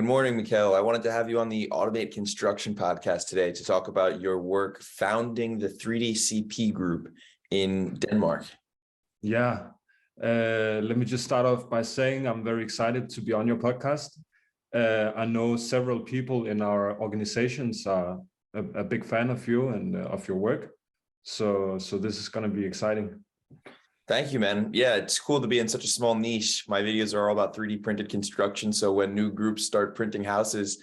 morning, Mikkel. I wanted to have you on the Automate Construction podcast today to talk about your work founding the 3DCP group in Denmark. Yeah, let me just start off by saying I'm very excited to be on your podcast. I know several people in our organizations are a big fan of you and of your work. So this is going to be exciting. Thank you, man. Yeah, it's cool to be in such a small niche. My videos are all about 3D printed construction. So when new groups start printing houses,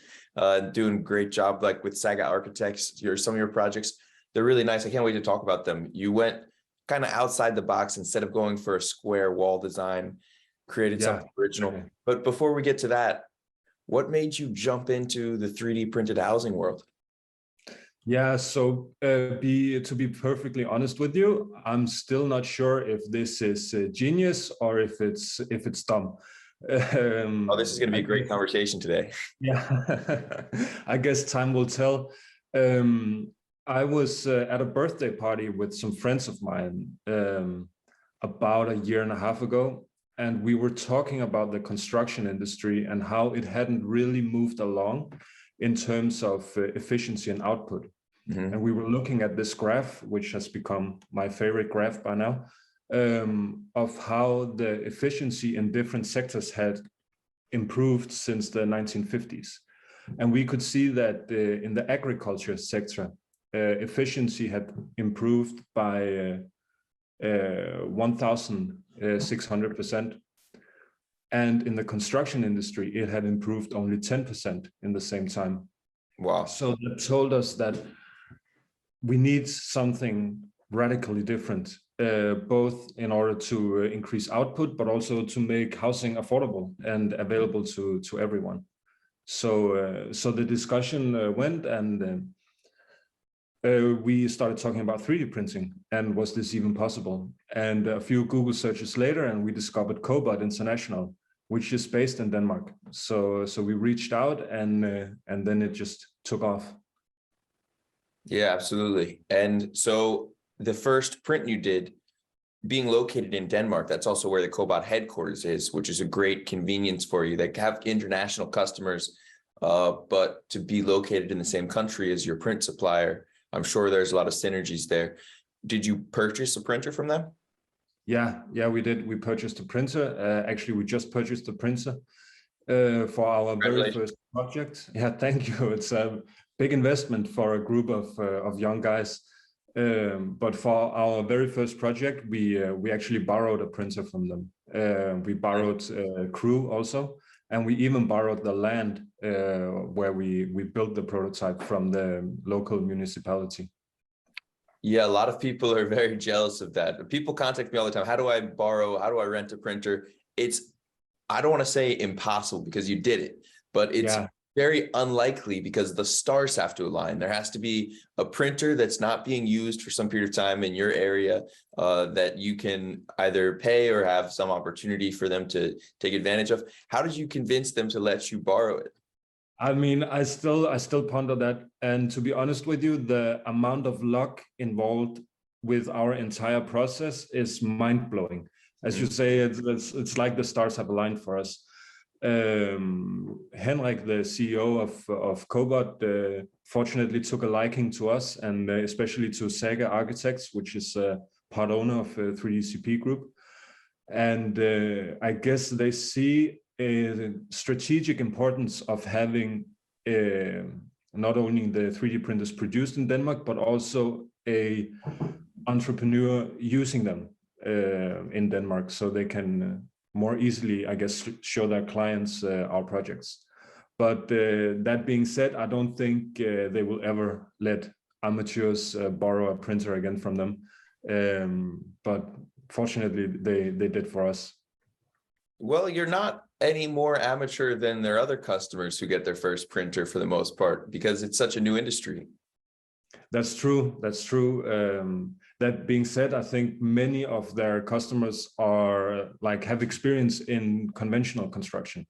doing a great job, like with Saga Architects, some of your projects, they're really nice. I can't wait to talk about them. You went kind of outside the box instead of going for a square wall design, created something original. Okay. But before we get to that, what made you jump into the 3D printed housing world? Yeah, so to be perfectly honest with you, I'm still not sure if this is genius or if it's dumb. This is going to be a great conversation today. Yeah, I guess time will tell. I was at a birthday party with some friends of mine about a year and a half ago, and we were talking about the construction industry and how it hadn't really moved along in terms of efficiency and output. Mm-hmm. And we were looking at this graph, which has become my favorite graph by now, of how the efficiency in different sectors had improved since the 1950s. And we could see that in the agriculture sector, efficiency had improved by 1,600%. And in the construction industry, it had improved only 10% in the same time. Wow. So that told us that we need something radically different, both in order to increase output, but also to make housing affordable and available to everyone. So the discussion went, and we started talking about 3D printing and was this even possible? And a few Google searches later, and we discovered Cobod International, which is based in Denmark. So we reached out, and then it just took off. Yeah, absolutely. And so the first print you did, being located in Denmark, that's also where the Cobod headquarters is, which is a great convenience for you. They have international customers, but to be located in the same country as your print supplier, I'm sure there's a lot of synergies there. Did you purchase a printer from them? Yeah, we did. We purchased a printer. Actually, we just purchased a printer for our very first project. Yeah, thank you. It's a big investment for a group of young guys. But for our very first project, we actually borrowed a printer from them. We borrowed a crew also, and we even borrowed the land where we built the prototype from the local municipality. Yeah, a lot of people are very jealous of that. People contact me all the time. How do I borrow? How do I rent a printer? I don't want to say impossible because you did it, but it's very unlikely because the stars have to align. There has to be a printer that's not being used for some period of time in your area that you can either pay or have some opportunity for them to take advantage of. How did you convince them to let you borrow it? I mean, I still ponder that. And to be honest with you, the amount of luck involved with our entire process is mind-blowing. As you say, it's like the stars have aligned for us. Henrik, the CEO of Cobod, fortunately took a liking to us, and especially to Saga Architects, which is part owner of 3DCP Group. And I guess they see a strategic importance of having not only the 3D printers produced in Denmark, but also a entrepreneur using them in Denmark, so they can more easily, I guess, show their clients our projects. But that being said, I don't think they will ever let amateurs borrow a printer again from them. But fortunately, they did for us. Well, you're not any more amateur than their other customers who get their first printer for the most part, because it's such a new industry. That's true. That being said, I think many of their customers have experience in conventional construction,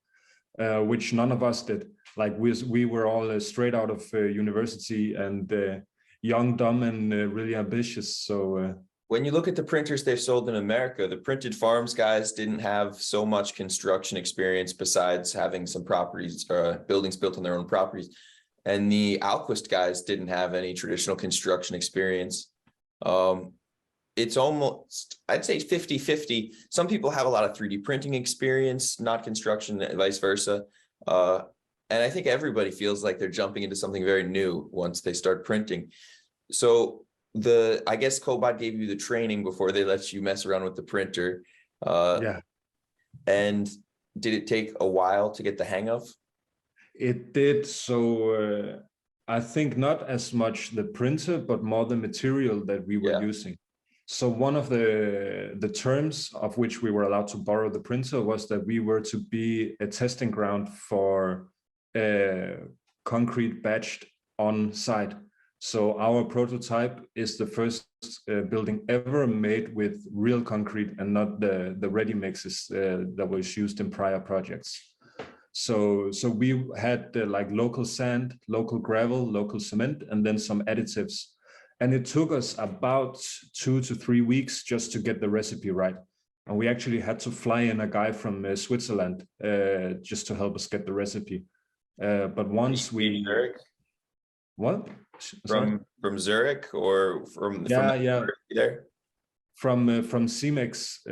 which none of us did. Like we were all straight out of university and young, dumb, and really ambitious. So when you look at the printers they've sold in America, the Printed Farms guys didn't have so much construction experience besides having some properties, buildings built on their own properties. And the Alquist guys didn't have any traditional construction experience. It's almost, I'd say 50-50. Some people have a lot of 3D printing experience, not construction, and vice versa. And I think everybody feels like they're jumping into something very new once they start printing. So I guess Cobod gave you the training before they let you mess around with the printer. Yeah. And did it take a while to get the hang of? It did. So I think not as much the printer, but more the material that we were using. So one of the terms of which we were allowed to borrow the printer was that we were to be a testing ground for concrete batched on site. So our prototype is the first building ever made with real concrete and not the ready mixes that was used in prior projects. So we had like local sand, local gravel, local cement, and then some additives. And it took us about 2 to 3 weeks just to get the recipe right. And we actually had to fly in a guy from Switzerland just to help us get the recipe. But once we... Zurich? What? From Zurich or from there? From CEMEX,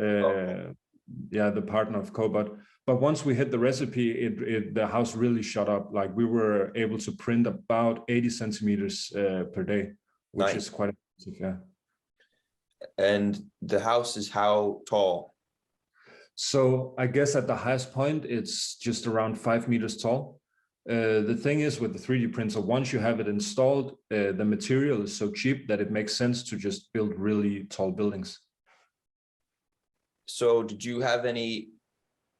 the partner of Cobod. But once we hit the recipe, the house really shot up. Like we were able to print about 80 centimeters per day, which is quite impressive, yeah. And the house is how tall? So I guess at the highest point, it's just around 5 meters tall. The thing is with the 3D printer, once you have it installed, the material is so cheap that it makes sense to just build really tall buildings. So did you have any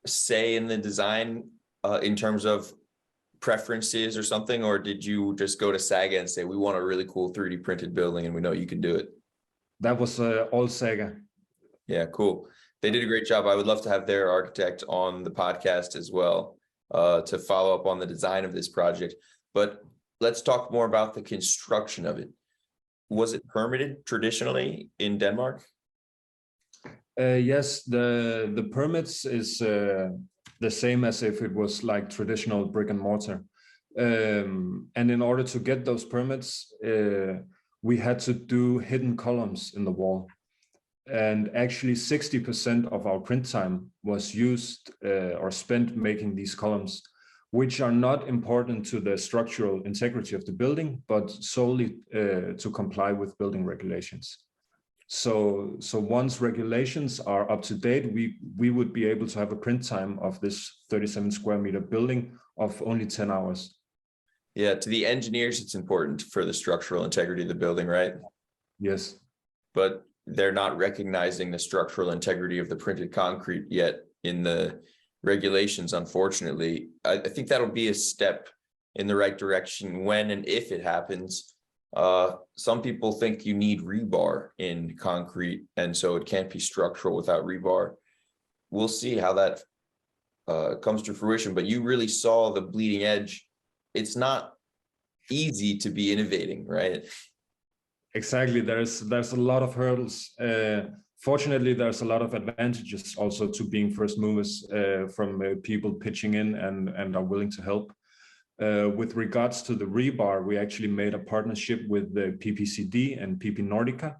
say in the design in terms of preferences or something, or did you just go to Saga and say, we want a really cool 3D printed building and we know you can do it? That was all Saga. Yeah, cool. They did a great job. I would love to have their architect on the podcast as well to follow up on the design of this project. But let's talk more about the construction of it. Was it permitted traditionally in Denmark? Yes, the permits is the same as if it was like traditional brick and mortar. And in order to get those permits, we had to do hidden columns in the wall. And actually 60% of our print time was used or spent making these columns, which are not important to the structural integrity of the building, but solely to comply with building regulations. So once regulations are up to date, we would be able to have a print time of this 37 square meter building of only 10 hours. Yeah, to the engineers, it's important for the structural integrity of the building, right? Yes. But they're not recognizing the structural integrity of the printed concrete yet in the regulations, unfortunately. I think that'll be a step in the right direction when and if it happens. Some people think you need rebar in concrete, and so it can't be structural without rebar. We'll see how that comes to fruition, but you really saw the bleeding edge. It's not easy to be innovating, right? Exactly. There's a lot of hurdles. Fortunately, there's a lot of advantages also to being first movers from people pitching in and are willing to help. With regards to the rebar, we actually made a partnership with the PPCD and PP Nordica,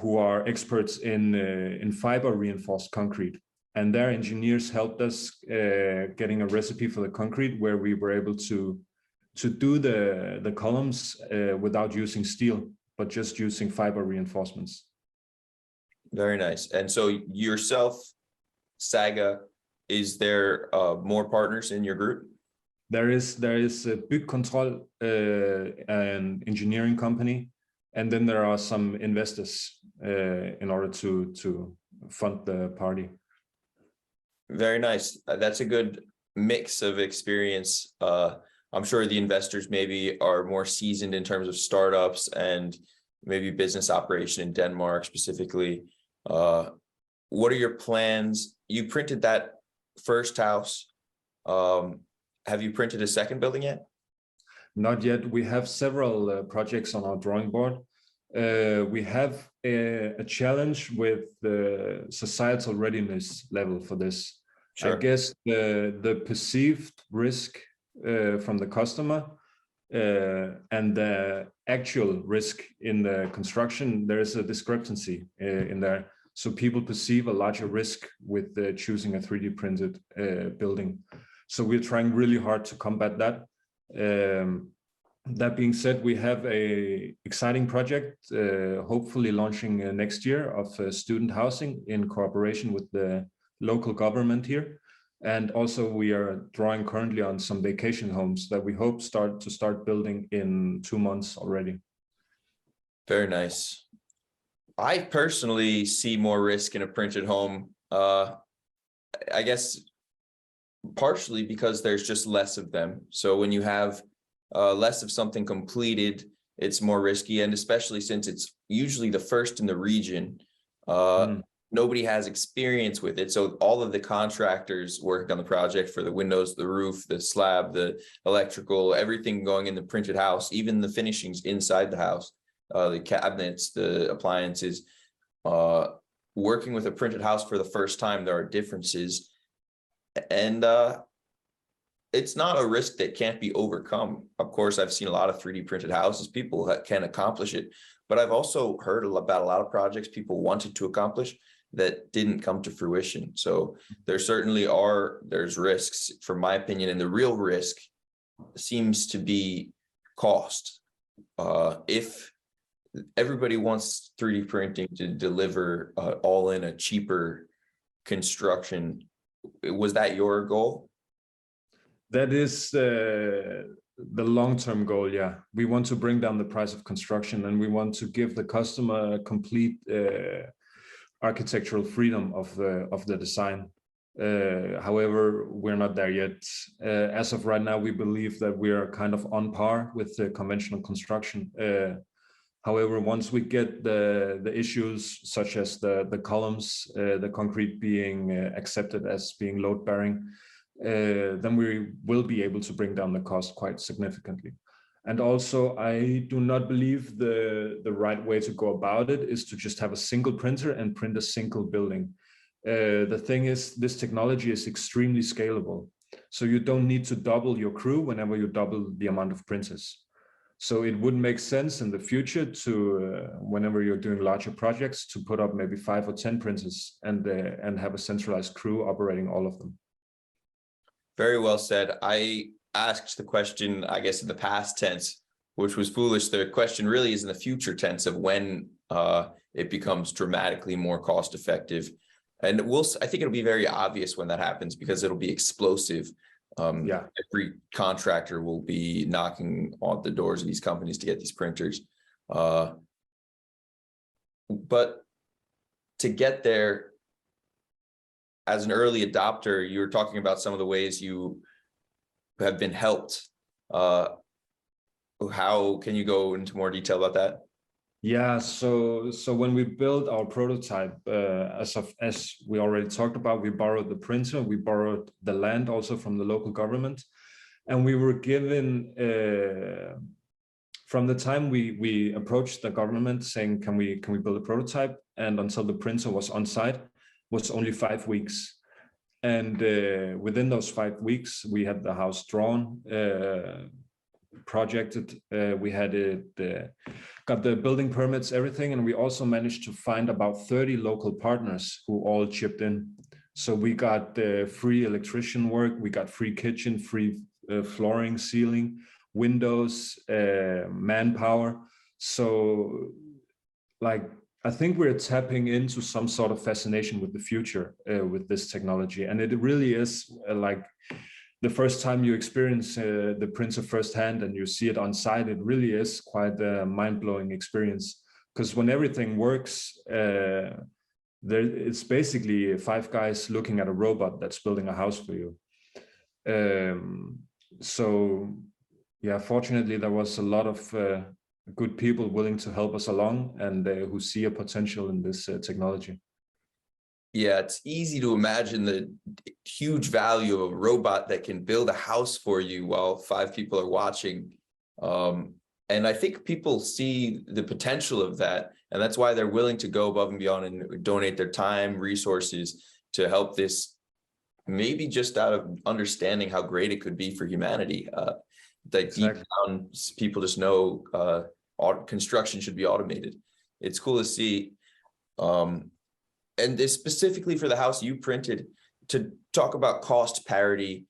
who are experts in fiber reinforced concrete. And their engineers helped us getting a recipe for the concrete where we were able to do the columns without using steel, but just using fiber reinforcements. Very nice. And so yourself, Saga, is there more partners in your group? There is a Big Control, an engineering company, and then there are some investors in order to fund the party. Very nice. That's a good mix of experience. I'm sure the investors maybe are more seasoned in terms of startups and maybe business operation in Denmark specifically. What are your plans? You printed that first house. Have you printed a second building yet? Not yet. We have several projects on our drawing board. we have a challenge with the societal readiness level for this. Sure. I guess the perceived risk from the customer and the actual risk in the construction, there is a discrepancy in there. So people perceive a larger risk with choosing a 3D printed building. So we're trying really hard to combat that. That being said, we have a exciting project, hopefully launching next year, of student housing in cooperation with the local government here. And also we are drawing currently on some vacation homes that we hope to start building in 2 months already. Very nice. I personally see more risk in a printed home. I guess partially because there's just less of them. So when you have less of something completed, it's more risky. And especially since it's usually the first in the region, nobody has experience with it. So all of the contractors working on the project for the windows, the roof, the slab, the electrical, everything going in the printed house, even the finishings inside the house, the cabinets, the appliances, working with a printed house for the first time, there are differences. And it's not a risk that can't be overcome. Of course, I've seen a lot of 3D printed houses, people that can accomplish it, but I've also heard about a lot of projects people wanted to accomplish that didn't come to fruition. So there certainly there's risks, from my opinion, and the real risk seems to be cost. If everybody wants 3D printing to deliver all in a cheaper construction, was that your goal? That is the long-term goal, yeah. We want to bring down the price of construction, and we want to give the customer a complete architectural freedom of the design. However, we're not there yet. As of right now, we believe that we are kind of on par with the conventional construction. However, once we get the issues such as the columns, the concrete being accepted as being load-bearing, then we will be able to bring down the cost quite significantly. And also, I do not believe the right way to go about it is to just have a single printer and print a single building. The thing is, this technology is extremely scalable. So you don't need to double your crew whenever you double the amount of printers. So it would make sense in the future to, whenever you're doing larger projects, to put up maybe 5 or 10 printers and have a centralized crew operating all of them. Very well said. I asked the question, I guess, in the past tense, which was foolish. The question really is in the future tense of when it becomes dramatically more cost effective. And I think it'll be very obvious when that happens, because it'll be explosive. Every contractor will be knocking on the doors of these companies to get these printers. But to get there, as an early adopter, you were talking about some of the ways you have been helped. How can you go into more detail about that? Yeah, so when we built our prototype, as we already talked about, we borrowed the printer, we borrowed the land also from the local government, and we were given, from the time we approached the government saying, can we build a prototype, and until the printer was on site, was only 5 weeks. And within those 5 weeks, we had the house drawn, projected, we had it, got the building permits, everything, and we also managed to find about 30 local partners who all chipped in. So we got free electrician work, we got free kitchen, free flooring, ceiling, windows, manpower. So like, I think we're tapping into some sort of fascination with the future with this technology. And it really is like the first time you experience the printer firsthand and you see it on site, it really is quite a mind-blowing experience. Because when everything works, it's basically 5 guys looking at a robot that's building a house for you. So yeah, fortunately, there was a lot of good people willing to help us along and who see a potential in this technology. Yeah, it's easy to imagine the huge value of a robot that can build a house for you while 5 people are watching. And I think people see the potential of that, and that's why they're willing to go above and beyond and donate their time, resources to help this, maybe just out of understanding how great it could be for humanity. That exactly. Deep down, people just know construction should be automated. It's cool to see. And this specifically for the house you printed, to talk about cost parity,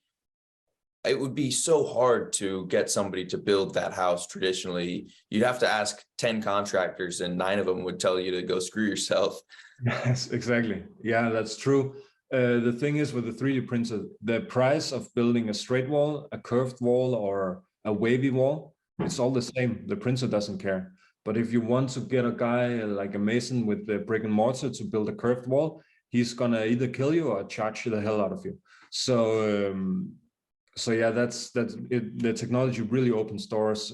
it would be so hard to get somebody to build that house traditionally. You'd have to ask 10 contractors and 9 of them would tell you to go screw yourself. Yes, exactly. Yeah, that's true. The thing is with the 3D printer, the price of building a straight wall, a curved wall, or a wavy wall, it's all the same. The printer doesn't care. But if you want to get a guy like a mason with the brick and mortar to build a curved wall, he's gonna either kill you or charge the hell out of you. So yeah, that's it. The technology really opens doors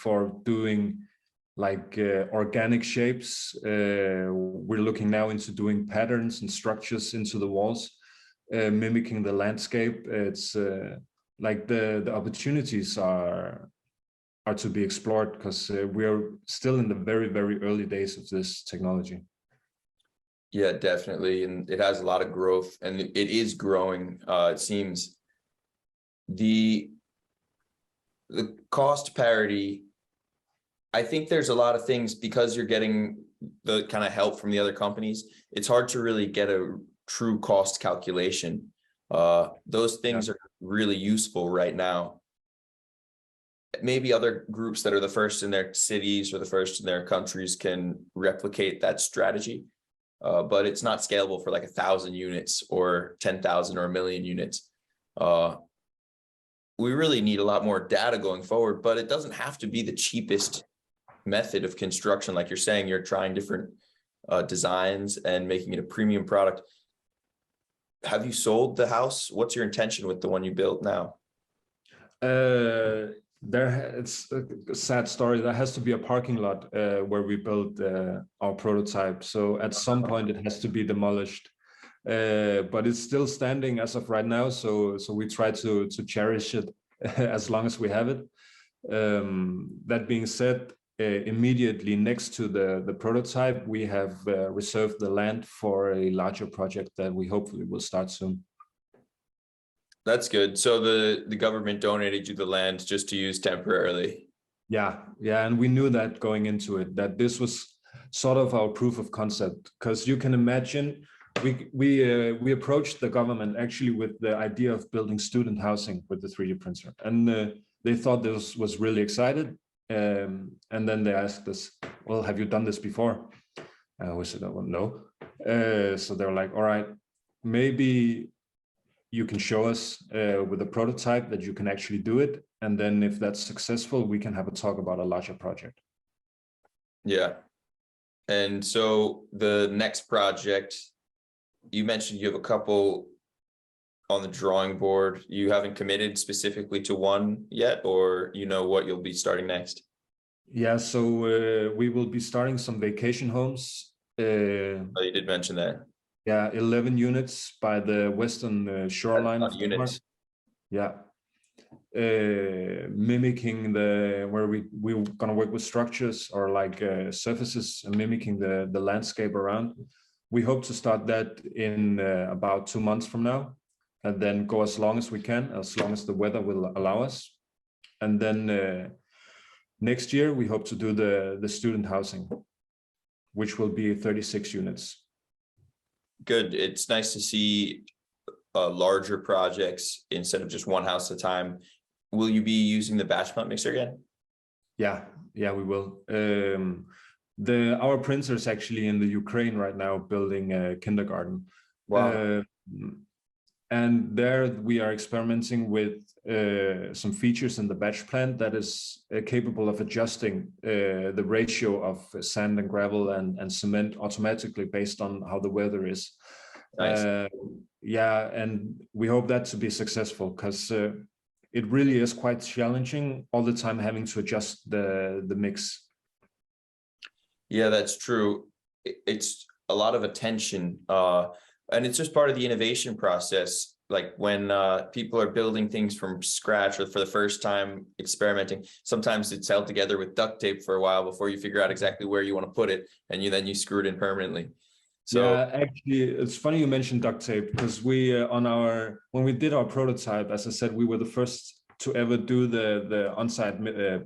for doing like organic shapes. We're looking now into doing patterns and structures into the walls, mimicking the landscape. It's like the opportunities are to be explored, because we're still in the very, very early days of this technology. Yeah, definitely. And it has a lot of growth, and it is growing. It seems the cost parity, I think there's a lot of things, because you're getting the kind of help from the other companies, it's hard to really get a true cost calculation. Those things are really useful right now. Maybe other groups that are the first in their cities or the first in their countries can replicate that strategy, but it's not scalable for like 1,000 units or 10,000 or 1,000,000 units. We really need a lot more data going forward, but it doesn't have to be the cheapest method of construction. Like you're saying, you're trying different designs and making it a premium product. Have you sold the house? What's your intention with the one you built now? It's a sad story. There has to be a parking lot where we built our prototype. So at some point it has to be demolished. But it's still standing as of right now, so we try to cherish it as long as we have it. That being said, immediately next to the prototype, we have reserved the land for a larger project that we hopefully will start soon. That's good. So the government donated you the land just to use temporarily. Yeah, and we knew that going into it, that this was sort of our proof of concept, because you can imagine we approached the government actually with the idea of building student housing with the 3D printer, and they thought this was really excited, and then they asked us, well, have you done this before? We said, oh, well, no. So they're like, all right, maybe you can show us with a prototype that you can actually do it, and then if that's successful, we can have a talk about a larger project. Yeah. And so the next project, you mentioned you have a couple on the drawing board. You haven't committed specifically to one yet, or you know what you'll be starting next? Yeah, so we will be starting some vacation homes. Oh, you did mention that. Yeah, 11 units by the western shoreline of Denmark. Yeah, mimicking where we're gonna work with structures or like surfaces, and mimicking the landscape around. We hope to start that in about 2 months from now, and then go as long as we can, as long as the weather will allow us. And then next year, we hope to do the student housing, which will be 36 units. Good. It's nice to see larger projects instead of just one house at a time. Will you be using the batch plant mixer again? Yeah, we will. Our printer is actually in the Ukraine right now building a kindergarten. Wow. And there we are experimenting with some features in the batch plant that is capable of adjusting the ratio of sand and gravel and cement automatically based on how the weather is. Nice. Yeah, and we hope that to be successful, because it really is quite challenging all the time having to adjust the mix. Yeah, that's true. It's a lot of attention, and it's just part of the innovation process. like when people are building things from scratch or for the first time experimenting, sometimes it's held together with duct tape for a while before you figure out exactly where you want to put it, and then you screw it in permanently. So yeah, actually, it's funny you mentioned duct tape, because we when we did our prototype, as I said, we were the first to ever do the on-site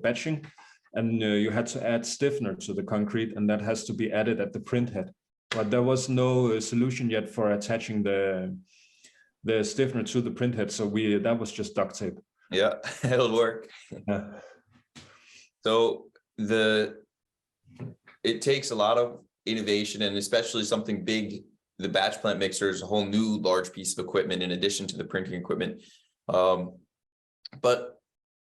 batching, and you had to add stiffener to the concrete, and that has to be added at the printhead. But there was no solution yet for attaching the stiffener to the printhead, so that was just duct tape. yeah, it'll work. Yeah. So it takes a lot of innovation, and especially something big. The batch plant mixer is a whole new large piece of equipment in addition to the printing equipment. But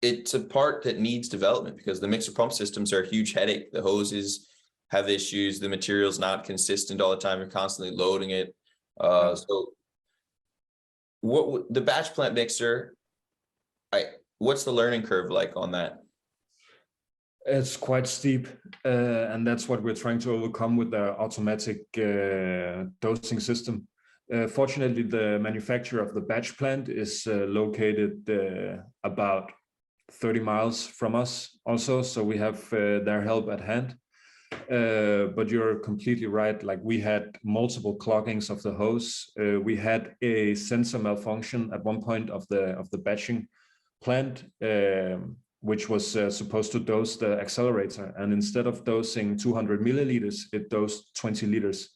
it's a part that needs development because the mixer pump systems are a huge headache. The hoses have issues, the material's not consistent all the time, you're constantly loading it. So what the batch plant mixer, what's the learning curve like on that? It's quite steep, and that's what we're trying to overcome with the automatic dosing system. Fortunately, the manufacturer of the batch plant is located about 30 miles from us also, so we have their help at hand. But you're completely right, like we had multiple cloggings of the hose. We had a sensor malfunction at one point of the batching plant, which was supposed to dose the accelerator, and instead of dosing 200 milliliters, it dosed 20 liters,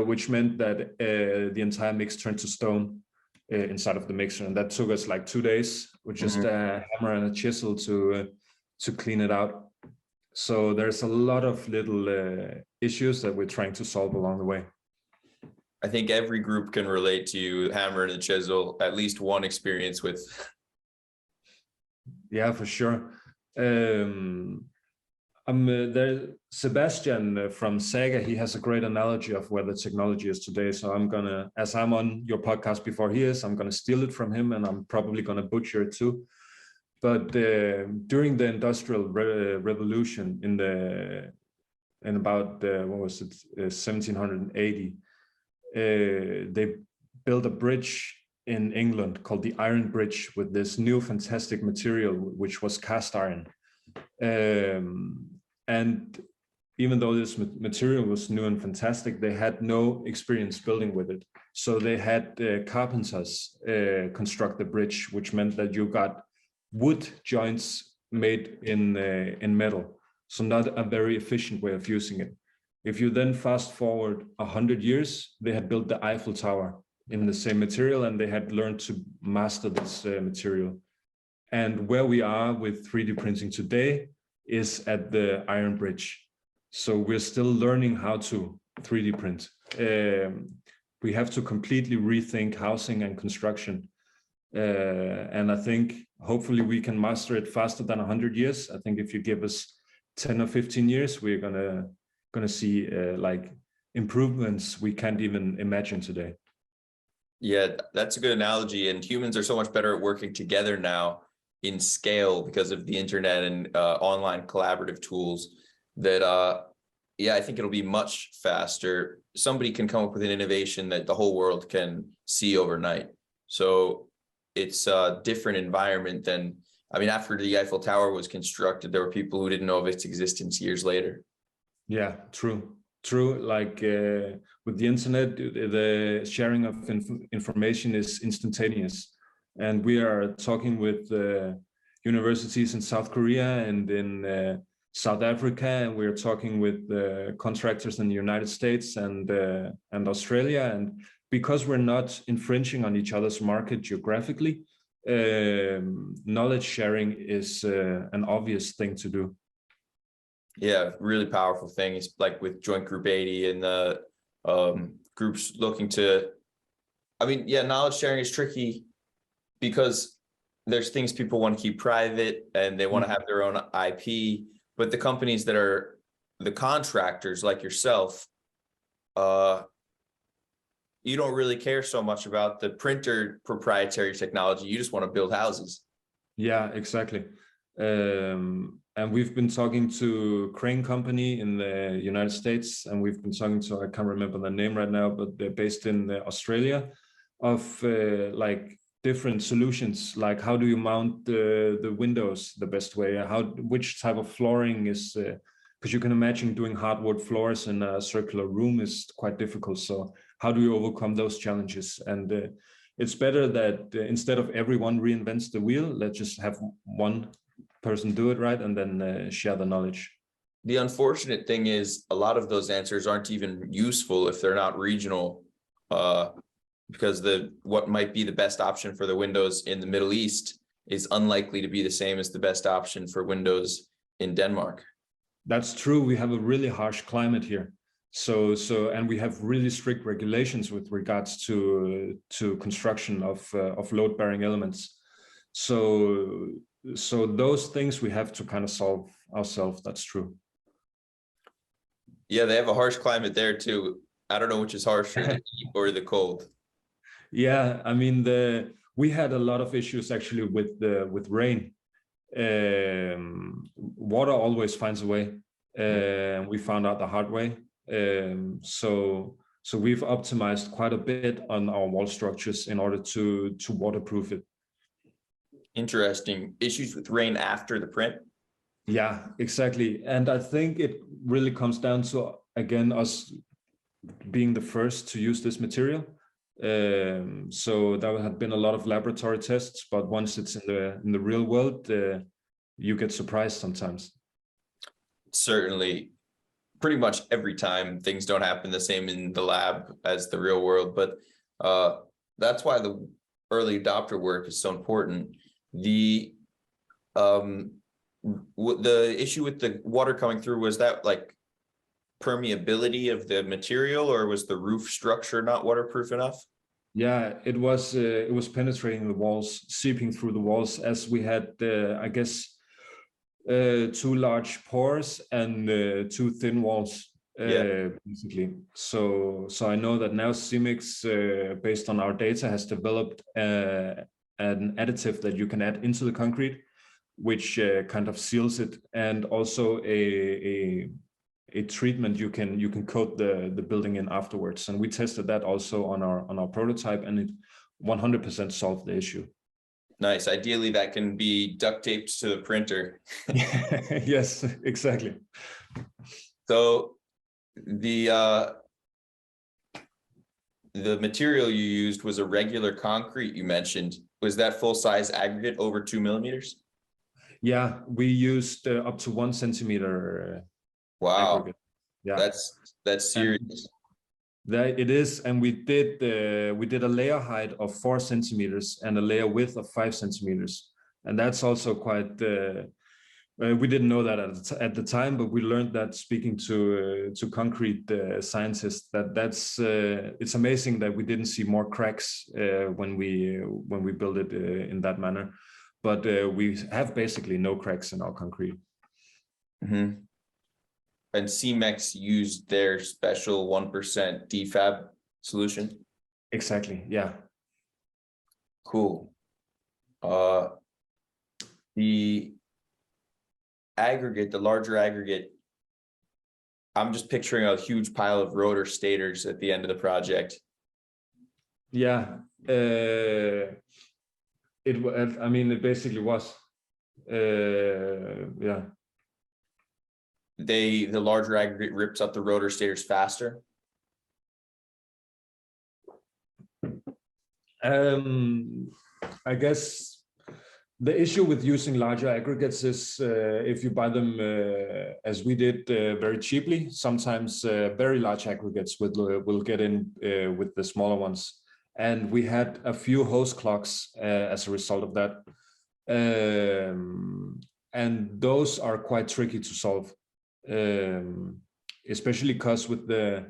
which meant that the entire mix turned to stone inside of the mixer, and that took us like 2 days with just a hammer and a chisel to clean it out. So there's a lot of little issues that we're trying to solve along the way. I think every group can relate to hammer and a chisel, at least one experience with. Yeah, for sure. Sebastian from Saga, he has a great analogy of where the technology is today. So I'm gonna, as I'm on your podcast before he is, I'm gonna steal it from him, and I'm probably gonna butcher it too. But during the Industrial Revolution in about what was it, 1780, they built a bridge in England called the Iron Bridge with this new fantastic material, which was cast iron. And even though this material was new and fantastic, they had no experience building with it. So they had carpenters construct the bridge, which meant that you got wood joints made in metal. So not a very efficient way of using it. If you then fast forward 100 years, they had built the Eiffel Tower in the same material, and they had learned to master this material. And where we are with 3D printing today is at the Iron Bridge. So we're still learning how to 3D print. We have to completely rethink housing and construction. And I think hopefully we can master it faster than 100 years. I think if you give us 10 or 15 years, we're gonna see like improvements we can't even imagine today. Yeah, that's a good analogy. And humans are so much better at working together now in scale because of the internet and online collaborative tools that, yeah, I think it'll be much faster. Somebody can come up with an innovation that the whole world can see overnight. So it's a different environment than, I mean, after the Eiffel Tower was constructed, there were people who didn't know of its existence years later. Yeah, true. Like with the internet, the sharing of information is instantaneous. And we are talking with universities in South Korea and in South Africa, and we're talking with contractors in the United States and Australia. And because we're not infringing on each other's market geographically, knowledge sharing is an obvious thing to do. Yeah, really powerful thing. It's like with Joint Group 80 and the groups looking to, I mean, yeah, knowledge sharing is tricky because there's things people want to keep private and they want to have their own IP, but the companies that are the contractors like yourself, you don't really care so much about the printer proprietary technology. You just want to build houses. Yeah, exactly. And we've been talking to Crane Company in the United States, and we've been talking to, I can't remember the name right now, but they're based in Australia. of like different solutions, like how do you mount the windows the best way, which type of flooring is, because you can imagine doing hardwood floors in a circular room is quite difficult. So how do you overcome those challenges? And it's better that instead of everyone reinvents the wheel, let's just have one person do it, right, and then share the knowledge. The unfortunate thing is a lot of those answers aren't even useful if they're not regional, because what might be the best option for the windows in the Middle East is unlikely to be the same as the best option for windows in Denmark. That's true. We have a really harsh climate here. So and we have really strict regulations with regards to construction of load-bearing elements. So those things we have to kind of solve ourselves. That's true. Yeah, they have a harsh climate there too. I don't know which is harsher, the heat or the cold. Yeah, I mean we had a lot of issues actually with rain. Water always finds a way. We found out the hard way. So we've optimized quite a bit on our wall structures in order to waterproof it. Interesting. Issues with rain after the print? Yeah, exactly. And I think it really comes down to, again, us being the first to use this material. So there have been a lot of laboratory tests, but once it's in the real world, you get surprised sometimes. Certainly, pretty much every time things don't happen the same in the lab as the real world, but that's why the early adopter work is so important. The issue with the water coming through, was that like permeability of the material, or was the roof structure not waterproof enough? Yeah, it was penetrating the walls, seeping through the walls, as we had I guess 2 large pores and 2 thin walls, basically. So I know that now CEMIX, based on our data, has developed an additive that you can add into the concrete, which kind of seals it, and also a treatment you can coat the building in afterwards. And we tested that also on our prototype, and it 100% solved the issue. Nice. Ideally, that can be duct taped to the printer. Yes, exactly. So the material you used was a regular concrete, you mentioned. Was that full-size aggregate over 2 millimeters? Yeah, we used up to 1 centimeter. Wow. Aggregate. Yeah, that's serious. That it is, and we did a layer height of 4 centimeters and a layer width of 5 centimeters, and that's also quite. We didn't know that at the time, but we learned that speaking to concrete scientists, that's it's amazing that we didn't see more cracks when we build it in that manner, but we have basically no cracks in our concrete. Mm-hmm. And CEMIX used their special 1% defab solution? Exactly, yeah. Cool. The aggregate, the larger aggregate, I'm just picturing a huge pile of rotor stators at the end of the project. Yeah, it basically was. Yeah. The larger aggregate rips up the rotor stators faster? I guess the issue with using larger aggregates is if you buy them as we did very cheaply, sometimes very large aggregates will get in with the smaller ones. And we had a few hose clogs as a result of that. And those are quite tricky to solve. Especially because with the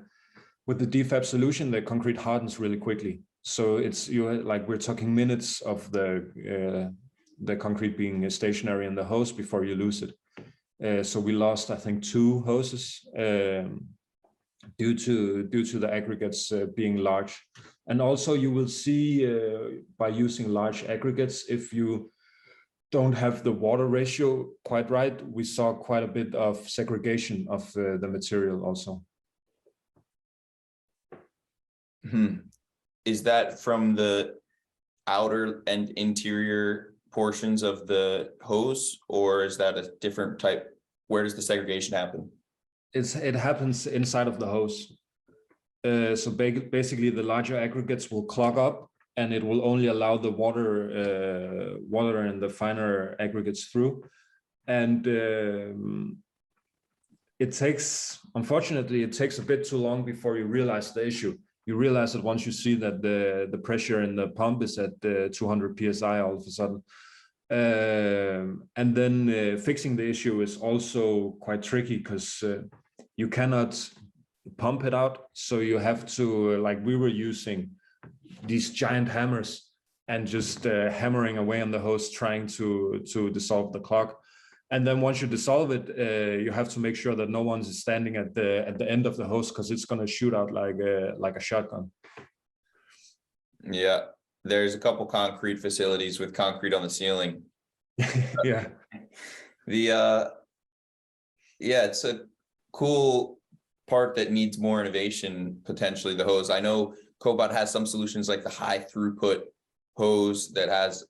defab solution, the concrete hardens really quickly. So we're talking minutes of the concrete being stationary in the hose before you lose it. So we lost, I think, 2 hoses due to the aggregates being large. And also you will see by using large aggregates, if you don't have the water ratio quite right, we saw quite a bit of segregation of the material also. is that from the outer and interior portions of the hose, or is that a different type? Where does the segregation happen? It happens inside of the hose. So basically the larger aggregates will clog up, and it will only allow the water and the finer aggregates through. And unfortunately, it takes a bit too long before you realize the issue. You realize it once you see that the pressure in the pump is at 200 PSI all of a sudden. And then fixing the issue is also quite tricky, because you cannot pump it out. So you have to, like we were using these giant hammers and just hammering away on the hose, trying to dissolve the clog. And then once you dissolve it, you have to make sure that no one's standing at the end of the hose, because it's going to shoot out like a shotgun. Yeah, there's a couple concrete facilities with concrete on the ceiling. Yeah. It's a cool part that needs more innovation, potentially the hose. I know Cobod has some solutions like the high throughput hose that has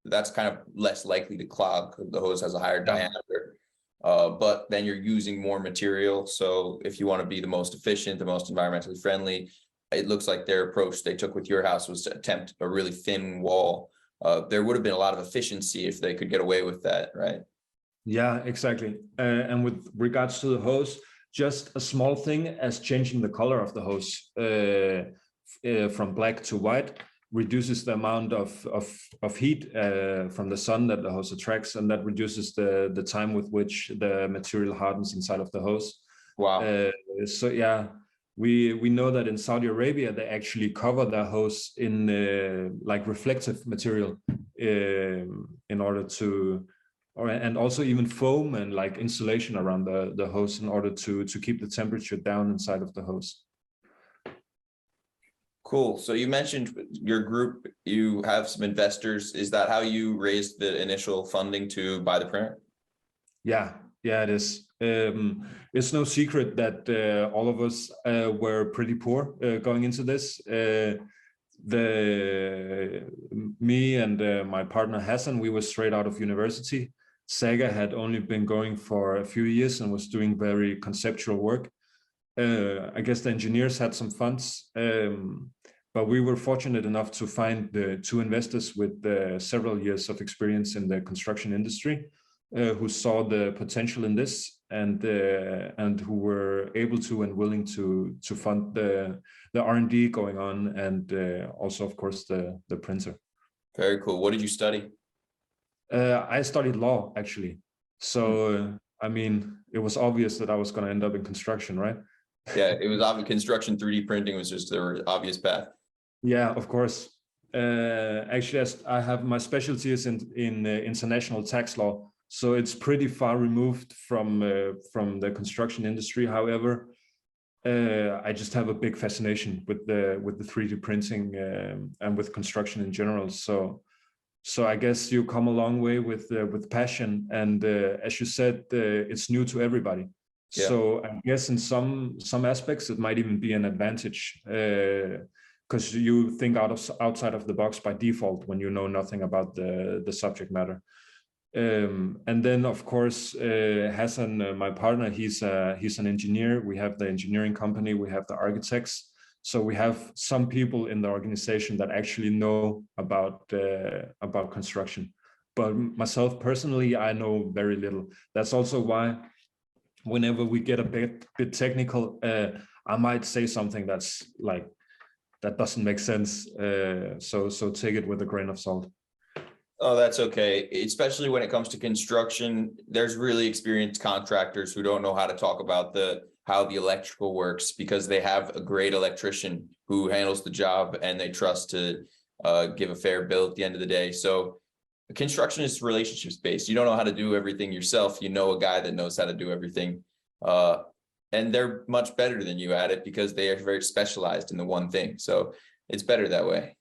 that's kind of less likely to clog. The hose has a higher diameter, but then you're using more material. So if you want to be the most efficient, the most environmentally friendly, it looks like their approach they took with your house was to attempt a really thin wall. There would have been a lot of efficiency if they could get away with that, right? Yeah, exactly. And with regards to the hose, just a small thing as changing the color of the hose from black to white reduces the amount of heat from the sun that the hose attracts, and that reduces the time with which the material hardens inside of the hose. Wow. So yeah, we know that in Saudi Arabia they actually cover their hose in like reflective material in order to, and also even foam and like insulation around the hose in order to keep the temperature down inside of the hose. Cool. So you mentioned your group, you have some investors. Is that how you raised the initial funding to buy the printer? Yeah, it is. It's no secret that all of us were pretty poor going into this. Me and my partner Hassan, we were straight out of university. Saga had only been going for a few years and was doing very conceptual work. I guess the engineers had some funds, but we were fortunate enough to find the two investors with several years of experience in the construction industry, who saw the potential in this and who were able to and willing to fund the R&D going on, and also of course the printer. Very cool. What did you study? I studied law, actually. So I mean, it was obvious that I was going to end up in construction, right? Yeah, it was obvious. Construction, 3D printing was just an obvious path. Yeah, of course. Actually, I have my specialty is in international tax law, so it's pretty far removed from the construction industry. However, I just have a big fascination with the 3D printing and with construction in general. So I guess you come a long way with passion, and as you said, it's new to everybody. Yeah. So I guess in some aspects it might even be an advantage, because you think outside of the box by default when you know nothing about the subject matter. And then of course Hassan, my partner, he's an engineer. We have the engineering company, we have the architects. So we have some people in the organization that actually know about construction. But myself personally, I know very little. That's also why whenever we get a bit technical, I might say something that's like that doesn't make sense. So take it with a grain of salt. Oh, that's okay. Especially when it comes to construction, there's really experienced contractors who don't know how to talk about how the electrical works, because they have a great electrician who handles the job and they trust to give a fair bill at the end of the day. So construction is relationships based. You don't know how to do everything yourself. You know a guy that knows how to do everything. And they're much better than you at it because they are very specialized in the one thing. So it's better that way.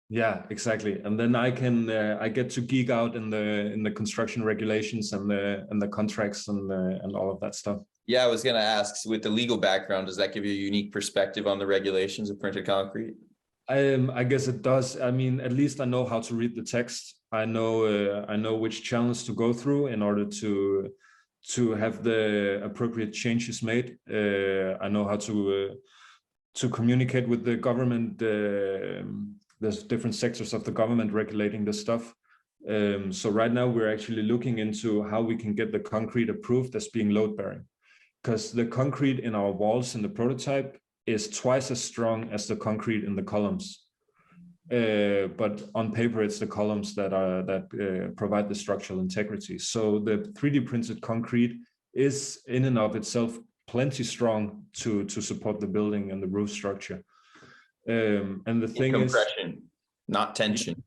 Yeah, exactly. And then I get to geek out in the construction regulations and the contracts and all of that stuff. Yeah, I was going to ask, with the legal background, does that give you a unique perspective on the regulations of printed concrete? I guess it does. I mean, at least I know how to read the text. I know which channels to go through in order to have the appropriate changes made. I know how to communicate with the government. There's different sectors of the government regulating this stuff. So right now we're actually looking into how we can get the concrete approved as being load bearing, because the concrete in our walls in the prototype is twice as strong as the concrete in the columns. But on paper, it's the columns that provide the structural integrity. So the 3D printed concrete is in and of itself plenty strong to support the building and the roof structure. And the thing compression, not tension.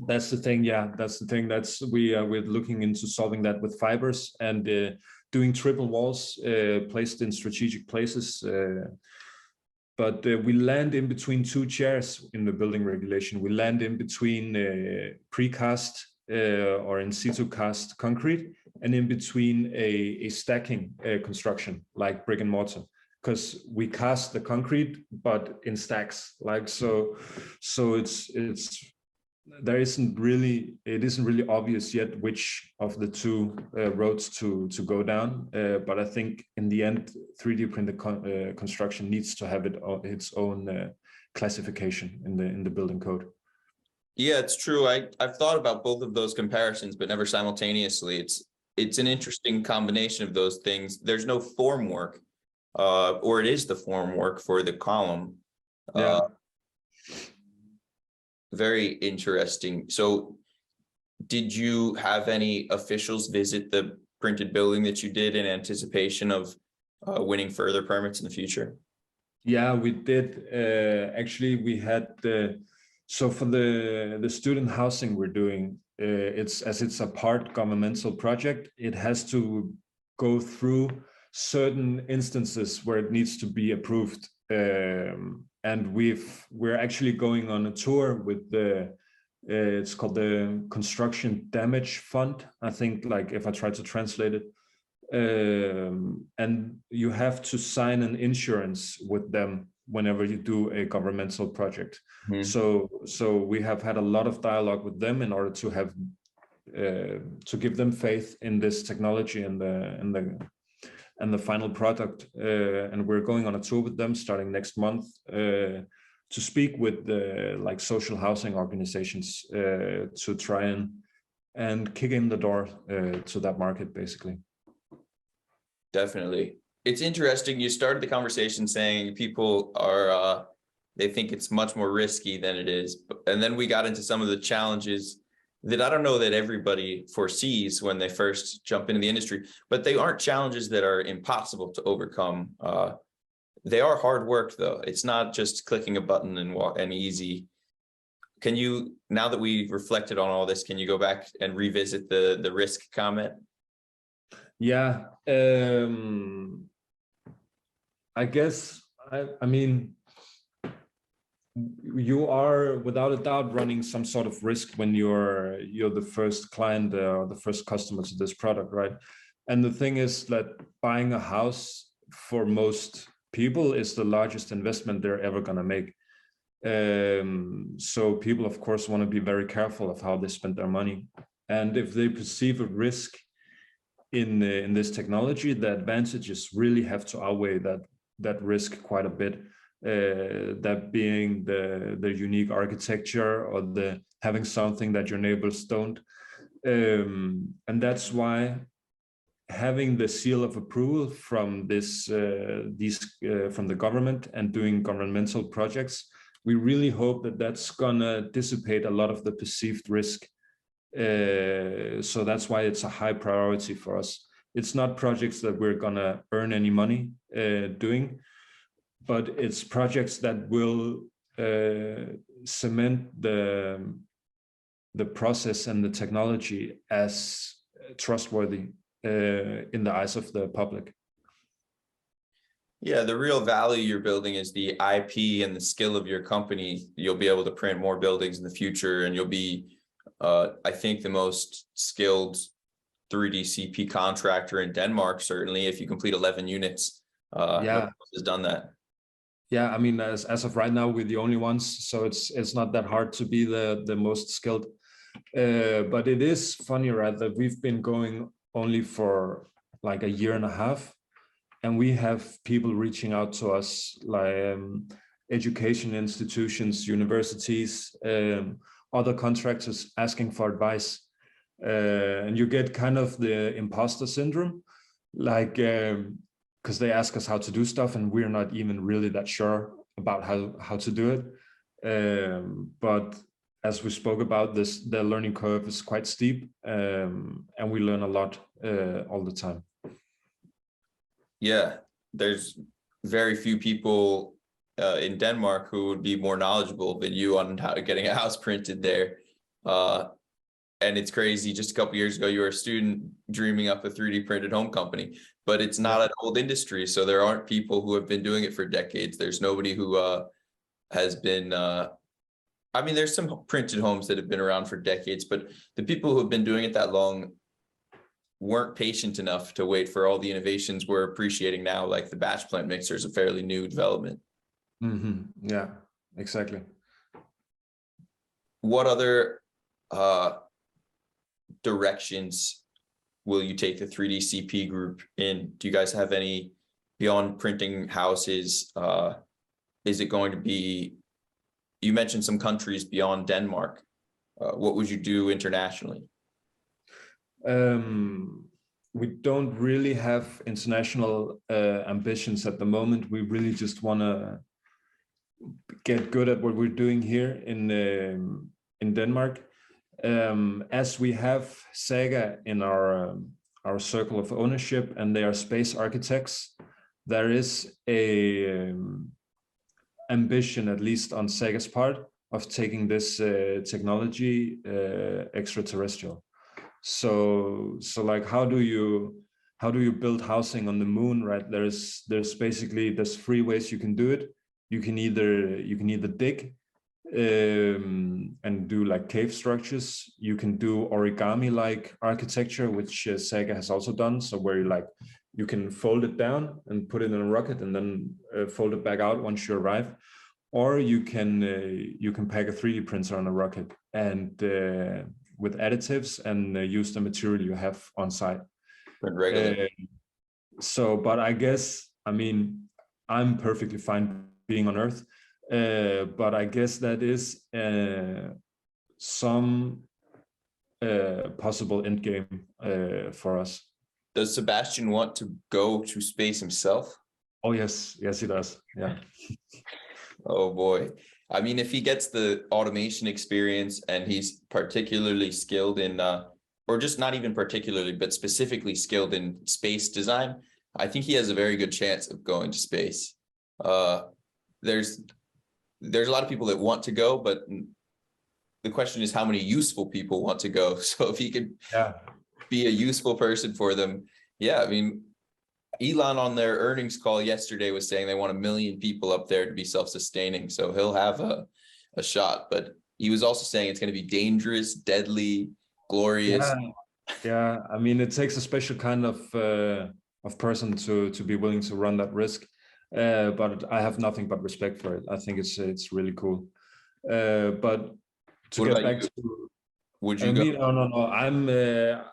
That's the thing. Yeah, that's the thing. We're looking into solving that with fibers and doing triple walls placed in strategic places. But we land in between two chairs in the building regulation. We land in between precast or in situ cast concrete, and in between a stacking construction like brick and mortar, because we cast the concrete but in stacks. Like so it's there isn't really obvious yet which of the two roads to go down, but I think in the end 3D printed construction needs to have its own classification in the building code. Yeah, it's true. I've thought about both of those comparisons, but never simultaneously. It's an interesting combination of those things. There's no formwork, or it is the formwork for the column. Yeah. Very interesting. So did you have any officials visit the printed building that you did in anticipation of winning further permits in the future? Yeah, we did. Actually, we had so for the student housing we're doing, it's a part governmental project. It has to go through certain instances where it needs to be approved. And we're actually going on a tour with it's called the Construction Damage Fund, I think, like if I try to translate it. And you have to sign an insurance with them whenever you do a governmental project. Mm-hmm. So we have had a lot of dialogue with them in order to have to give them faith in this technology and the final product, and we're going on a tour with them starting next month to speak with like social housing organizations to try and kick in the door to that market, basically. Definitely. It's interesting. You started the conversation saying people are, they think it's much more risky than it is. And then we got into some of the challenges that I don't know that everybody foresees when they first jump into the industry, but they aren't challenges that are impossible to overcome. They are hard work, though. It's not just clicking a button and easy. Can you, now that we've reflected on all this, can you go back and revisit the risk comment? Yeah, I guess, I mean, you are without a doubt running some sort of risk when you're the first client or the first customer to this product, right? And the thing is that buying a house for most people is the largest investment they're ever going to make. So people, of course, want to be very careful of how they spend their money. And if they perceive a risk in this technology, the advantages really have to outweigh that risk quite a bit. That being the unique architecture or the having something that your neighbors don't. And that's why having the seal of approval from from the government and doing governmental projects, we really hope that that's gonna dissipate a lot of the perceived risk. So that's why it's a high priority for us. It's not projects that we're gonna earn any money doing, but it's projects that will cement the process and the technology as trustworthy in the eyes of the public. Yeah, the real value you're building is the IP and the skill of your company. You'll be able to print more buildings in the future, and you'll be, I think, the most skilled 3D CP contractor in Denmark, certainly, if you complete 11 units. Yeah, has done that. Yeah, I mean, as of right now, we're the only ones, so it's not that hard to be the most skilled. But it is funny, right, that we've been going only for like a year and a half, and we have people reaching out to us, like education institutions, universities, other contractors asking for advice. And you get kind of the imposter syndrome, like because they ask us how to do stuff and we're not even really that sure about how to do it. But as we spoke about this, the learning curve is quite steep, and we learn a lot all the time. Yeah, there's very few people in Denmark who would be more knowledgeable than you on how getting a house printed there. And it's crazy. Just a couple of years ago, you were a student dreaming up a 3D printed home company, but it's not an old industry. So there aren't people who have been doing it for decades. There's nobody who has been, I mean, there's some printed homes that have been around for decades, but the people who have been doing it that long weren't patient enough to wait for all the innovations we're appreciating now, like the batch plant mixer is a fairly new development. Yeah, exactly. What other directions will you take the 3D CP group in? Do you guys have any beyond printing houses? Is it going to be, you mentioned some countries beyond Denmark. What would you do internationally? We don't really have international ambitions at the moment. We really just want to get good at what we're doing here in Denmark. As we have Saga in our circle of ownership, and they are space architects, there is a ambition, at least on Saga's part, of taking this technology extraterrestrial. So like, how do you build housing on the moon, right? There's three ways you can do it. You can either dig and do like cave structures. You can do origami like architecture, which Saga has also done. So where you can fold it down and put it in a rocket and then fold it back out once you arrive. Or you can pack a 3D printer on a rocket and with additives and use the material you have on site. But I guess, I mean, I'm perfectly fine being on Earth, but I guess that is some possible end game for us. Does Sebastian want to go to space himself? Oh yes, he does. Yeah. Oh boy. I mean, if he gets the automation experience and he's particularly skilled in, or just not even particularly, but specifically skilled in space design, I think he has a very good chance of going to space. There's a lot of people that want to go, but the question is how many useful people want to go. So if he could be a useful person for them, yeah, I mean, Elon on their earnings call yesterday was saying they want 1 million people up there to be self-sustaining. So he'll have a shot, but he was also saying it's going to be dangerous, deadly, glorious. Yeah. I mean, it takes a special kind of person to be willing to run that risk. But I have nothing but respect for it. I think it's really cool. But to get back to, would you go? No.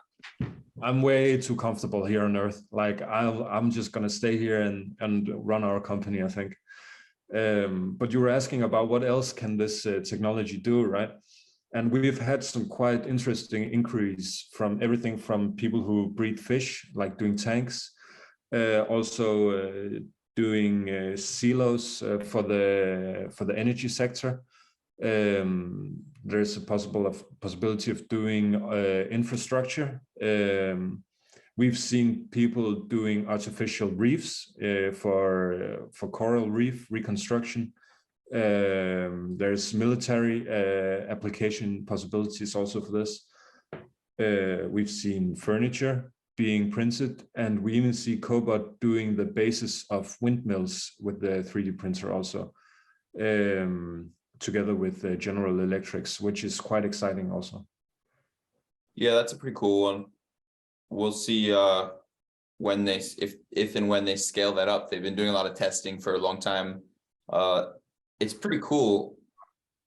I'm way too comfortable here on Earth. Like I'm just gonna stay here and run our company, I think. But you were asking about what else can this technology do, right? And we've had some quite interesting inquiries from everything from people who breed fish, like doing tanks, also doing silos for the energy sector. There's a possibility of doing infrastructure. We've seen people doing artificial reefs for coral reef reconstruction. There's military application possibilities also for this. We've seen furniture being printed, and we even see Cobod doing the basis of windmills with the 3D printer also, together with General Electrics, which is quite exciting also. Yeah, that's a pretty cool one. We'll see when they if and when they scale that up. They've been doing a lot of testing for a long time It's pretty cool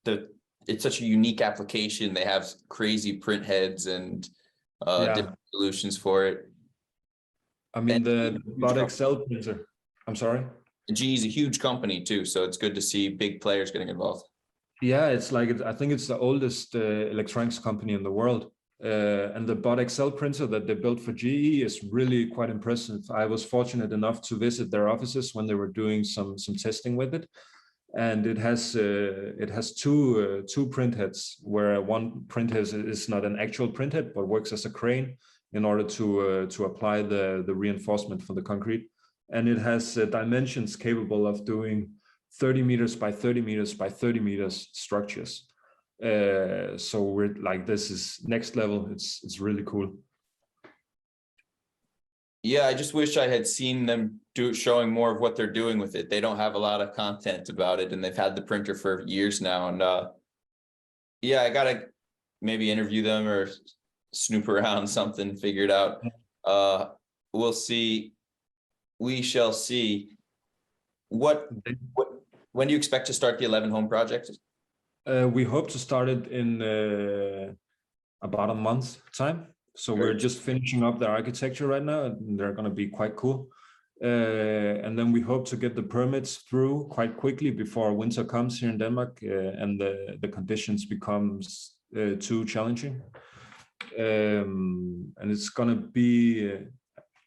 that it's such a unique application. They have crazy print heads and different solutions for it. I mean, And the Bot Excel printer. I'm sorry. GE is a huge company too, so it's good to see big players getting involved. Yeah, it's like I think it's the oldest electronics company in the world. And the Bot Excel printer that they built for GE is really quite impressive. I was fortunate enough to visit their offices when they were doing some testing with it, and it has two print heads, where one print head is not an actual print head but works as a crane in order to apply the reinforcement for the concrete, and it has dimensions capable of doing 30 meters by 30 meters by 30 meters structures. So we're like, this is next level. It's really cool. Yeah, I just wish I had seen them showing more of what they're doing with it. They don't have a lot of content about it, and they've had the printer for years now. And yeah, I gotta maybe interview them or snoop around something, figure it out. We'll see. We shall see. When do you expect to start the 11 home project? We hope to start it in about a month's time. So we're just finishing up the architecture right now, and they're going to be quite cool. And then we hope to get the permits through quite quickly before winter comes here in Denmark, and the conditions becomes too challenging. And it's going to be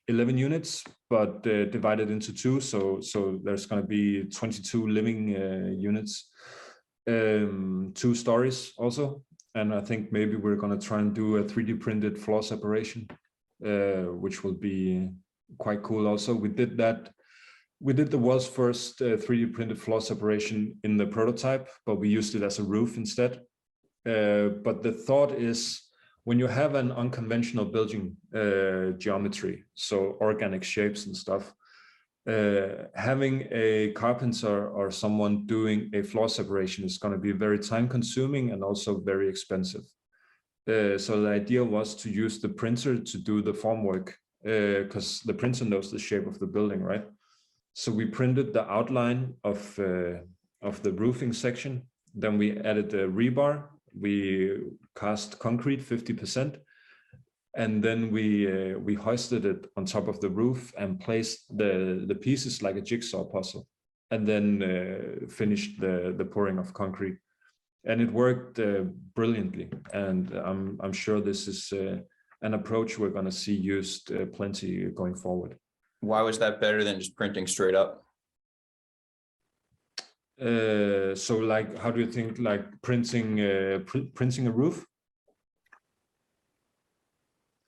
11 units, but divided into two. So there's going to be 22 living units, 2 stories also. And I think maybe we're going to try and do a 3D printed floor separation, which will be quite cool also. We did the world's first 3D printed floor separation in the prototype, but we used it as a roof instead. But the thought is, when you have an unconventional building geometry, so organic shapes and stuff, having a carpenter or someone doing a floor separation is going to be very time consuming and also very expensive. So the idea was to use the printer to do the formwork, because the printer knows the shape of the building, right? So we printed the outline of the roofing section. Then we added the rebar. We cast concrete 50%. And then we hoisted it on top of the roof and placed the pieces like a jigsaw puzzle, and then finished the pouring of concrete. And it worked brilliantly. And I'm sure this is an approach we're going to see used plenty going forward. Why was that better than just printing straight up? So like, how do you think, like printing a roof?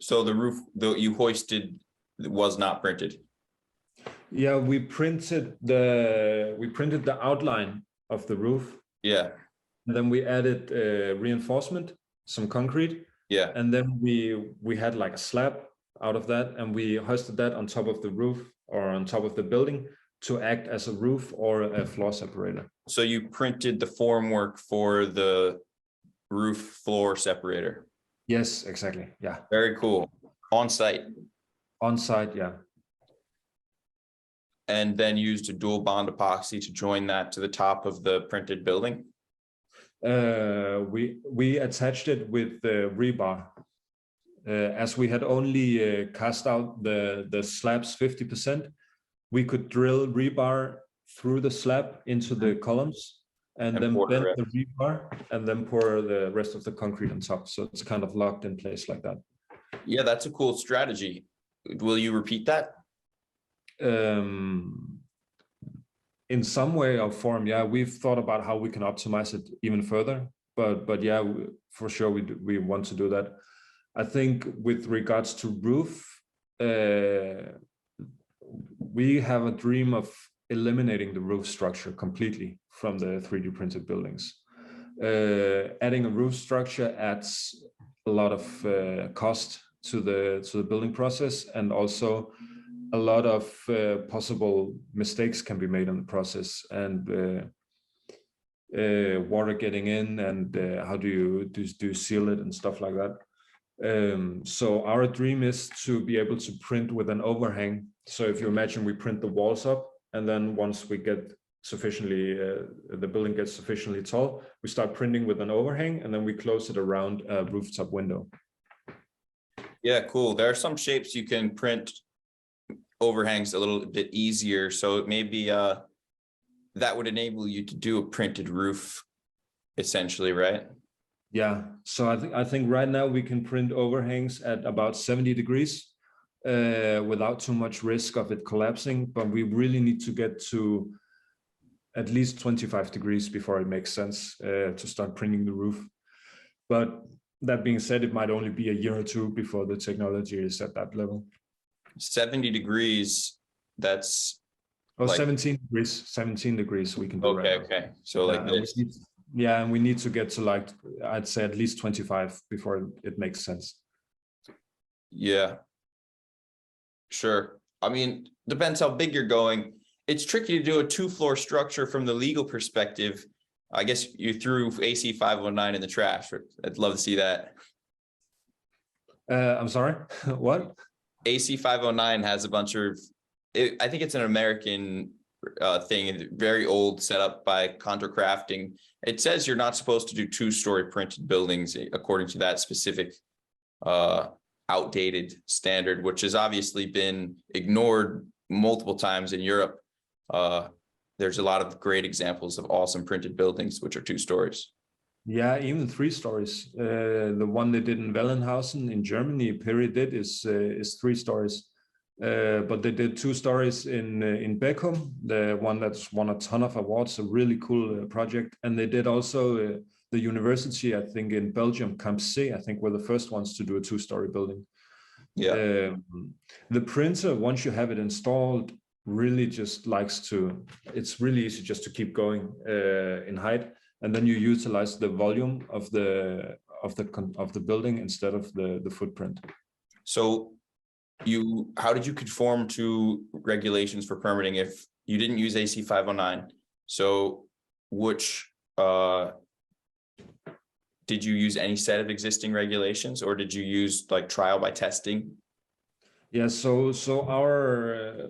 So the roof that you hoisted was not printed? Yeah, we printed the outline of the roof. Yeah. And then we added reinforcement, some concrete. Yeah. And then we had like a slab out of that, and we hoisted that on top of the roof or on top of the building to act as a roof or a floor separator. So you printed the formwork for the roof floor separator? Yes, exactly. Yeah. Very cool. On site? On site, yeah. And then used a dual bond epoxy to join that to the top of the printed building? We attached it with the rebar. As we had only cast out the slabs 50%, we could drill rebar through the slab into the columns, and then bend the rebar and then pour the rest of the concrete on top. So it's kind of locked in place like that. Yeah, that's a cool strategy. Will you repeat that? In some way or form, yeah. We've thought about how we can optimize it even further, but yeah, for sure we want to do that. I think with regards to roof, we have a dream of eliminating the roof structure completely from the 3D printed buildings. Adding a roof structure adds a lot of cost to the building process, and also a lot of possible mistakes can be made in the process, and water getting in, and how do you seal it and stuff like that. So our dream is to be able to print with an overhang. So if you imagine, we print the walls up, and then once we get sufficiently, the building gets sufficiently tall, we start printing with an overhang, and then we close it around a rooftop window. Yeah, cool. There are some shapes you can print overhangs a little bit easier. So maybe that would enable you to do a printed roof, essentially, right? Yeah. So I think right now we can print overhangs at about 70 degrees without too much risk of it collapsing. But we really need to get to at least 25 degrees before it makes sense to start printing the roof. But that being said, it might only be a year or two before the technology is at that level. 70 degrees, that's like 17 degrees we can do okay, right now. Okay. So like this. And we need to get to like, I'd say at least 25 before it makes sense. Yeah. Sure. I mean, depends how big you're going. It's tricky to do a 2-floor structure from the legal perspective. I guess you threw AC 509 in the trash. I'd love to see that. I'm sorry, what? AC 509 has a bunch of, I think it's an American thing, very old, set up by Contracting. It says you're not supposed to do 2-story printed buildings according to that specific outdated standard, which has obviously been ignored multiple times in Europe. There's a lot of great examples of awesome printed buildings which are 2 stories. Yeah, even 3 stories. The one they did in Wellenhausen in Germany, Peri did, is 3 stories. But they did 2 stories in Beckum, the one that's won a ton of awards, a really cool project. And they did also the university, I think in Belgium, Camp C, I think were the first ones to do a 2-story building. Yeah. The printer, once you have it installed, really just likes to, it's really easy just to keep going in height. And then you utilize the volume of the building instead of the footprint. So how did you conform to regulations for permitting if you didn't use AC 509? So which did you use any set of existing regulations, or did you use like trial by testing? Yeah, so our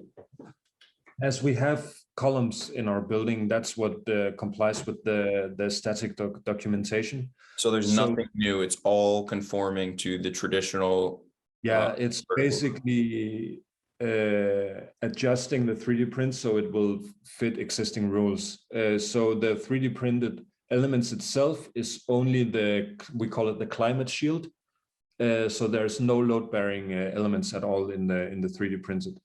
as we have columns in our building, that's what complies with the static documentation. So there's nothing new, it's all conforming to the traditional. Yeah, it's basically adjusting the 3D print so it will fit existing rules. So the 3D printed elements itself is only we call it the climate shield. So there's no load-bearing elements at all in the 3D printed.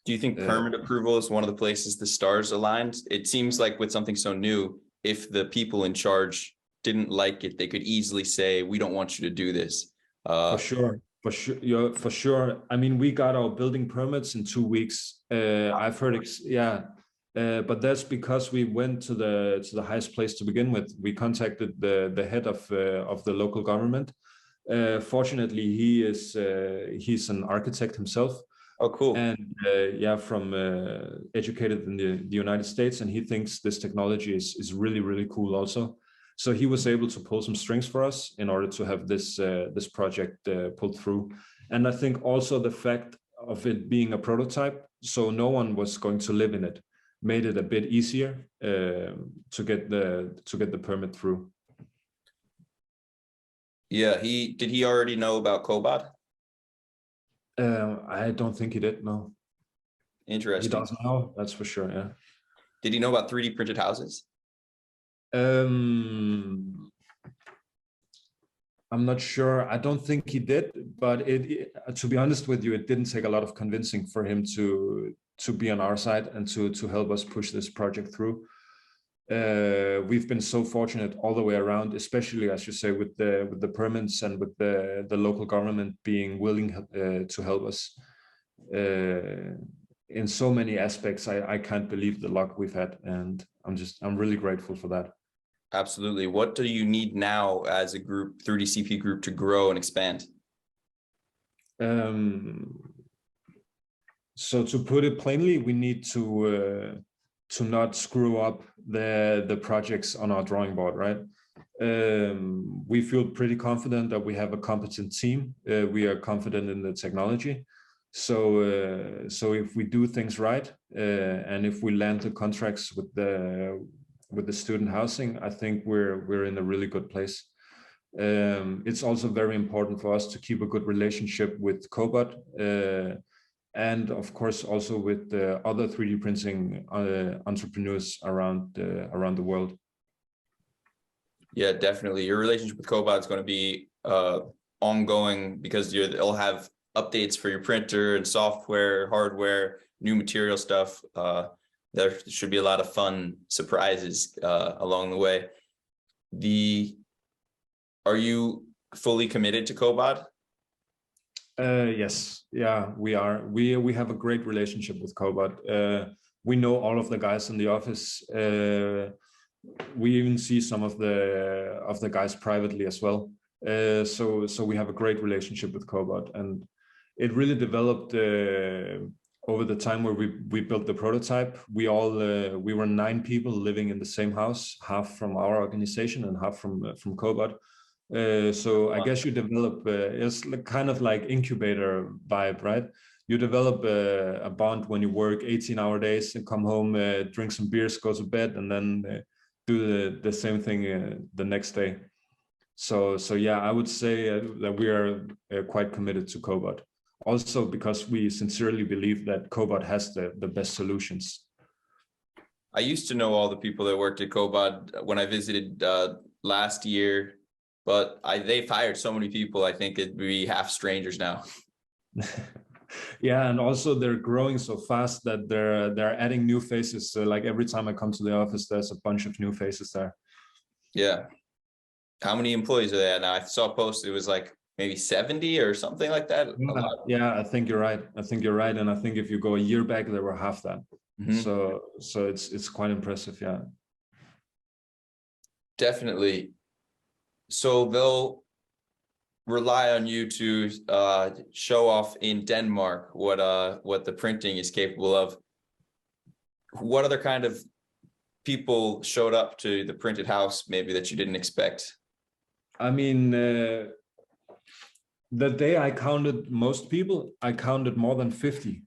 Do you think permit approval is one of the places the stars aligned? It seems like with something so new, if the people in charge didn't like it, they could easily say, we don't want you to do this. For sure. I mean, we got our building permits in 2 weeks. I've heard, but that's because we went to the highest place to begin with. We contacted the head of the local government. Fortunately, he's an architect himself. Oh, cool. And from educated in the United States, and he thinks this technology is really, really cool also. So he was able to pull some strings for us in order to have this project pulled through. And I think also the fact of it being a prototype, so no one was going to live in it, made it a bit easier to get the permit through. Yeah, did he already know about Cobod? I don't think he did, no. Interesting. He doesn't know, that's for sure, yeah. Did he know about 3D printed houses? I'm not sure. I don't think he did, but to be honest with you, it didn't take a lot of convincing for him to be on our side and to help us push this project through. We've been so fortunate all the way around, especially, as you say, with the permits and with the local government being willing to help us in so many aspects. I can't believe the luck we've had, and I'm really grateful for that. Absolutely. What do you need now as a group, 3DCP group, to grow and expand? So to put it plainly, we need to not screw up the projects on our drawing board, right? We feel pretty confident that we have a competent team. We are confident in the technology. So if we do things right, and if we land the contracts with the student housing, I think we're in a really good place. It's also very important for us to keep a good relationship with Cobod, and of course also with the other 3D printing entrepreneurs around the world. Yeah, definitely. Your relationship with Cobod is going to be ongoing, because they'll have updates for your printer and software, hardware, new material stuff. There should be a lot of fun surprises along the way. Are you fully committed to Cobod? Yes, yeah, we are. We have a great relationship with Cobod. We know all of the guys in the office. We even see some of the guys privately as well. So we have a great relationship with Cobod, and it really developed over the time where we built the prototype. We were 9 people living in the same house, half from our organization and half from Cobod. So I guess you develop it's kind of like incubator vibe, right? You develop a bond when you work 18-hour days and come home, drink some beers, go to bed, and then do the same thing the next day. So yeah, I would say that we are quite committed to Cobod. Also because we sincerely believe that Cobod has the best solutions. I used to know all the people that worked at Cobod when I visited last year, but they've hired so many people, I think it'd be half strangers now. Yeah, and also they're growing so fast that they're adding new faces. So like every time I come to the office, there's a bunch of new faces there. Yeah. How many employees are there now? I saw a post, it was like maybe 70 or something like that. Yeah, I think you're right. And I think if you go a year back, there were half that. Mm-hmm. So it's quite impressive. Yeah. Definitely. So they'll rely on you to show off in Denmark what the printing is capable of. What other kind of people showed up to the printed house maybe that you didn't expect? I mean, the day I counted most people, I counted more than 50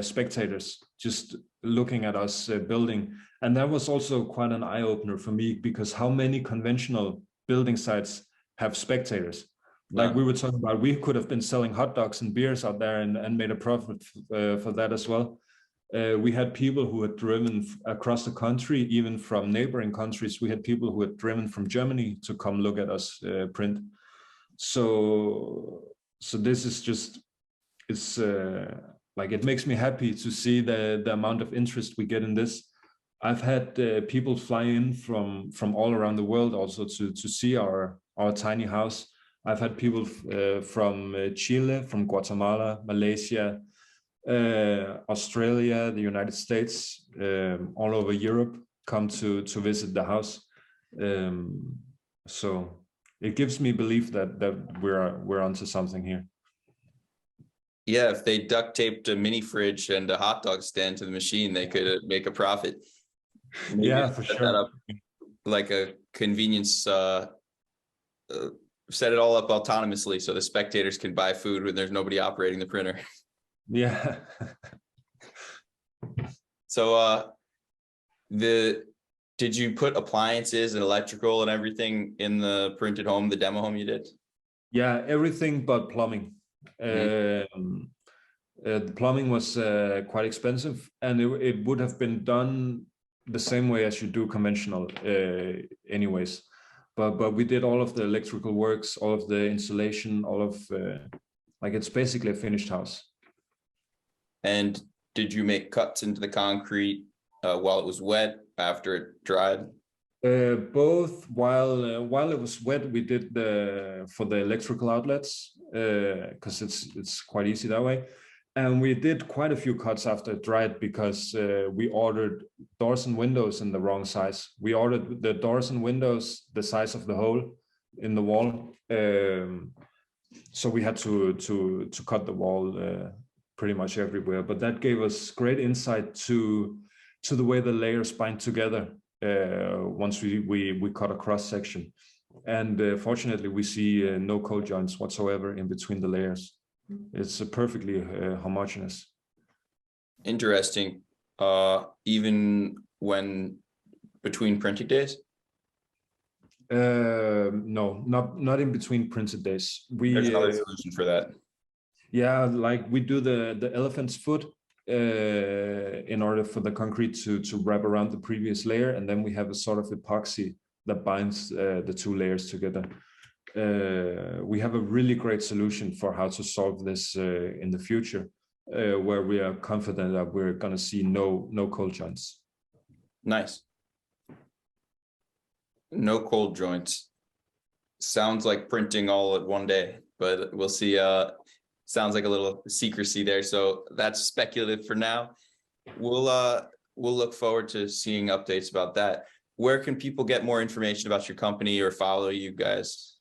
spectators just looking at us building. And that was also quite an eye-opener for me, because how many conventional building sites have spectators? Like we were talking about, we could have been selling hot dogs and beers out there and made a profit for that as well. We had people who had driven across the country, even from neighboring countries. We had people who had driven from Germany to come look at us print. So this is just, it's like, it makes me happy to see the amount of interest we get in this. I've had people fly in from all around the world also to see our tiny house. I've had people from Chile, from Guatemala, Malaysia, Australia, the United States, all over Europe come to visit the house. So it gives me belief that we're onto something here. Yeah, if they duct taped a mini fridge and a hot dog stand to the machine, they could make a profit. Maybe yeah, for sure. That up like a convenience, set it all up autonomously so the spectators can buy food when there's nobody operating the printer. Yeah. So did you put appliances and electrical and everything in the printed home, the demo home you did? Yeah, everything but plumbing. The plumbing was quite expensive, and it would have been done the same way as you do conventional anyways. But we did all of the electrical works, all of the insulation, all of like, it's basically a finished house. And did you make cuts into the concrete while it was wet, after it dried? Both. While it was wet, we did for the electrical outlets, because it's quite easy that way. And we did quite a few cuts after it dried, because we ordered doors and windows in the wrong size. We ordered the doors and windows the size of the hole in the wall. So we had to cut the wall pretty much everywhere. But that gave us great insight to the way the layers bind together once we cut a cross section. And fortunately, we see no cold joints whatsoever in between the layers. It's perfectly homogeneous. Interesting. Even when between printing days? No, not in between printed days. There's another solution for that. Yeah, like we do the elephant's foot in order for the concrete to wrap around the previous layer, and then we have a sort of epoxy that binds the two layers together. We have a really great solution for how to solve this in the future, where we are confident that we're going to see no cold joints. Nice. No cold joints. Sounds like printing all at one day, but we'll see. Sounds like a little secrecy there, so that's speculative for now. We'll look forward to seeing updates about that. Where can people get more information about your company or follow you guys?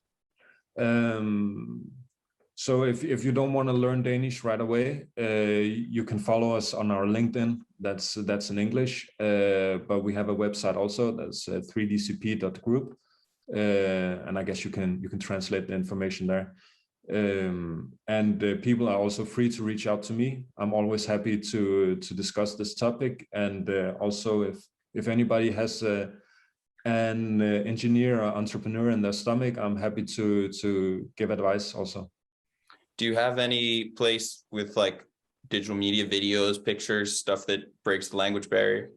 So if you don't want to learn Danish right away, you can follow us on our LinkedIn. That's in English, but we have a website also. That's 3dcp.group, and I guess you can translate the information there. And people are also free to reach out to me. I'm always happy to discuss this topic, and also if anybody has an engineer or entrepreneur in their stomach, I'm happy to give advice also. Do you have any place with like digital media, videos, pictures, stuff that breaks the language barrier?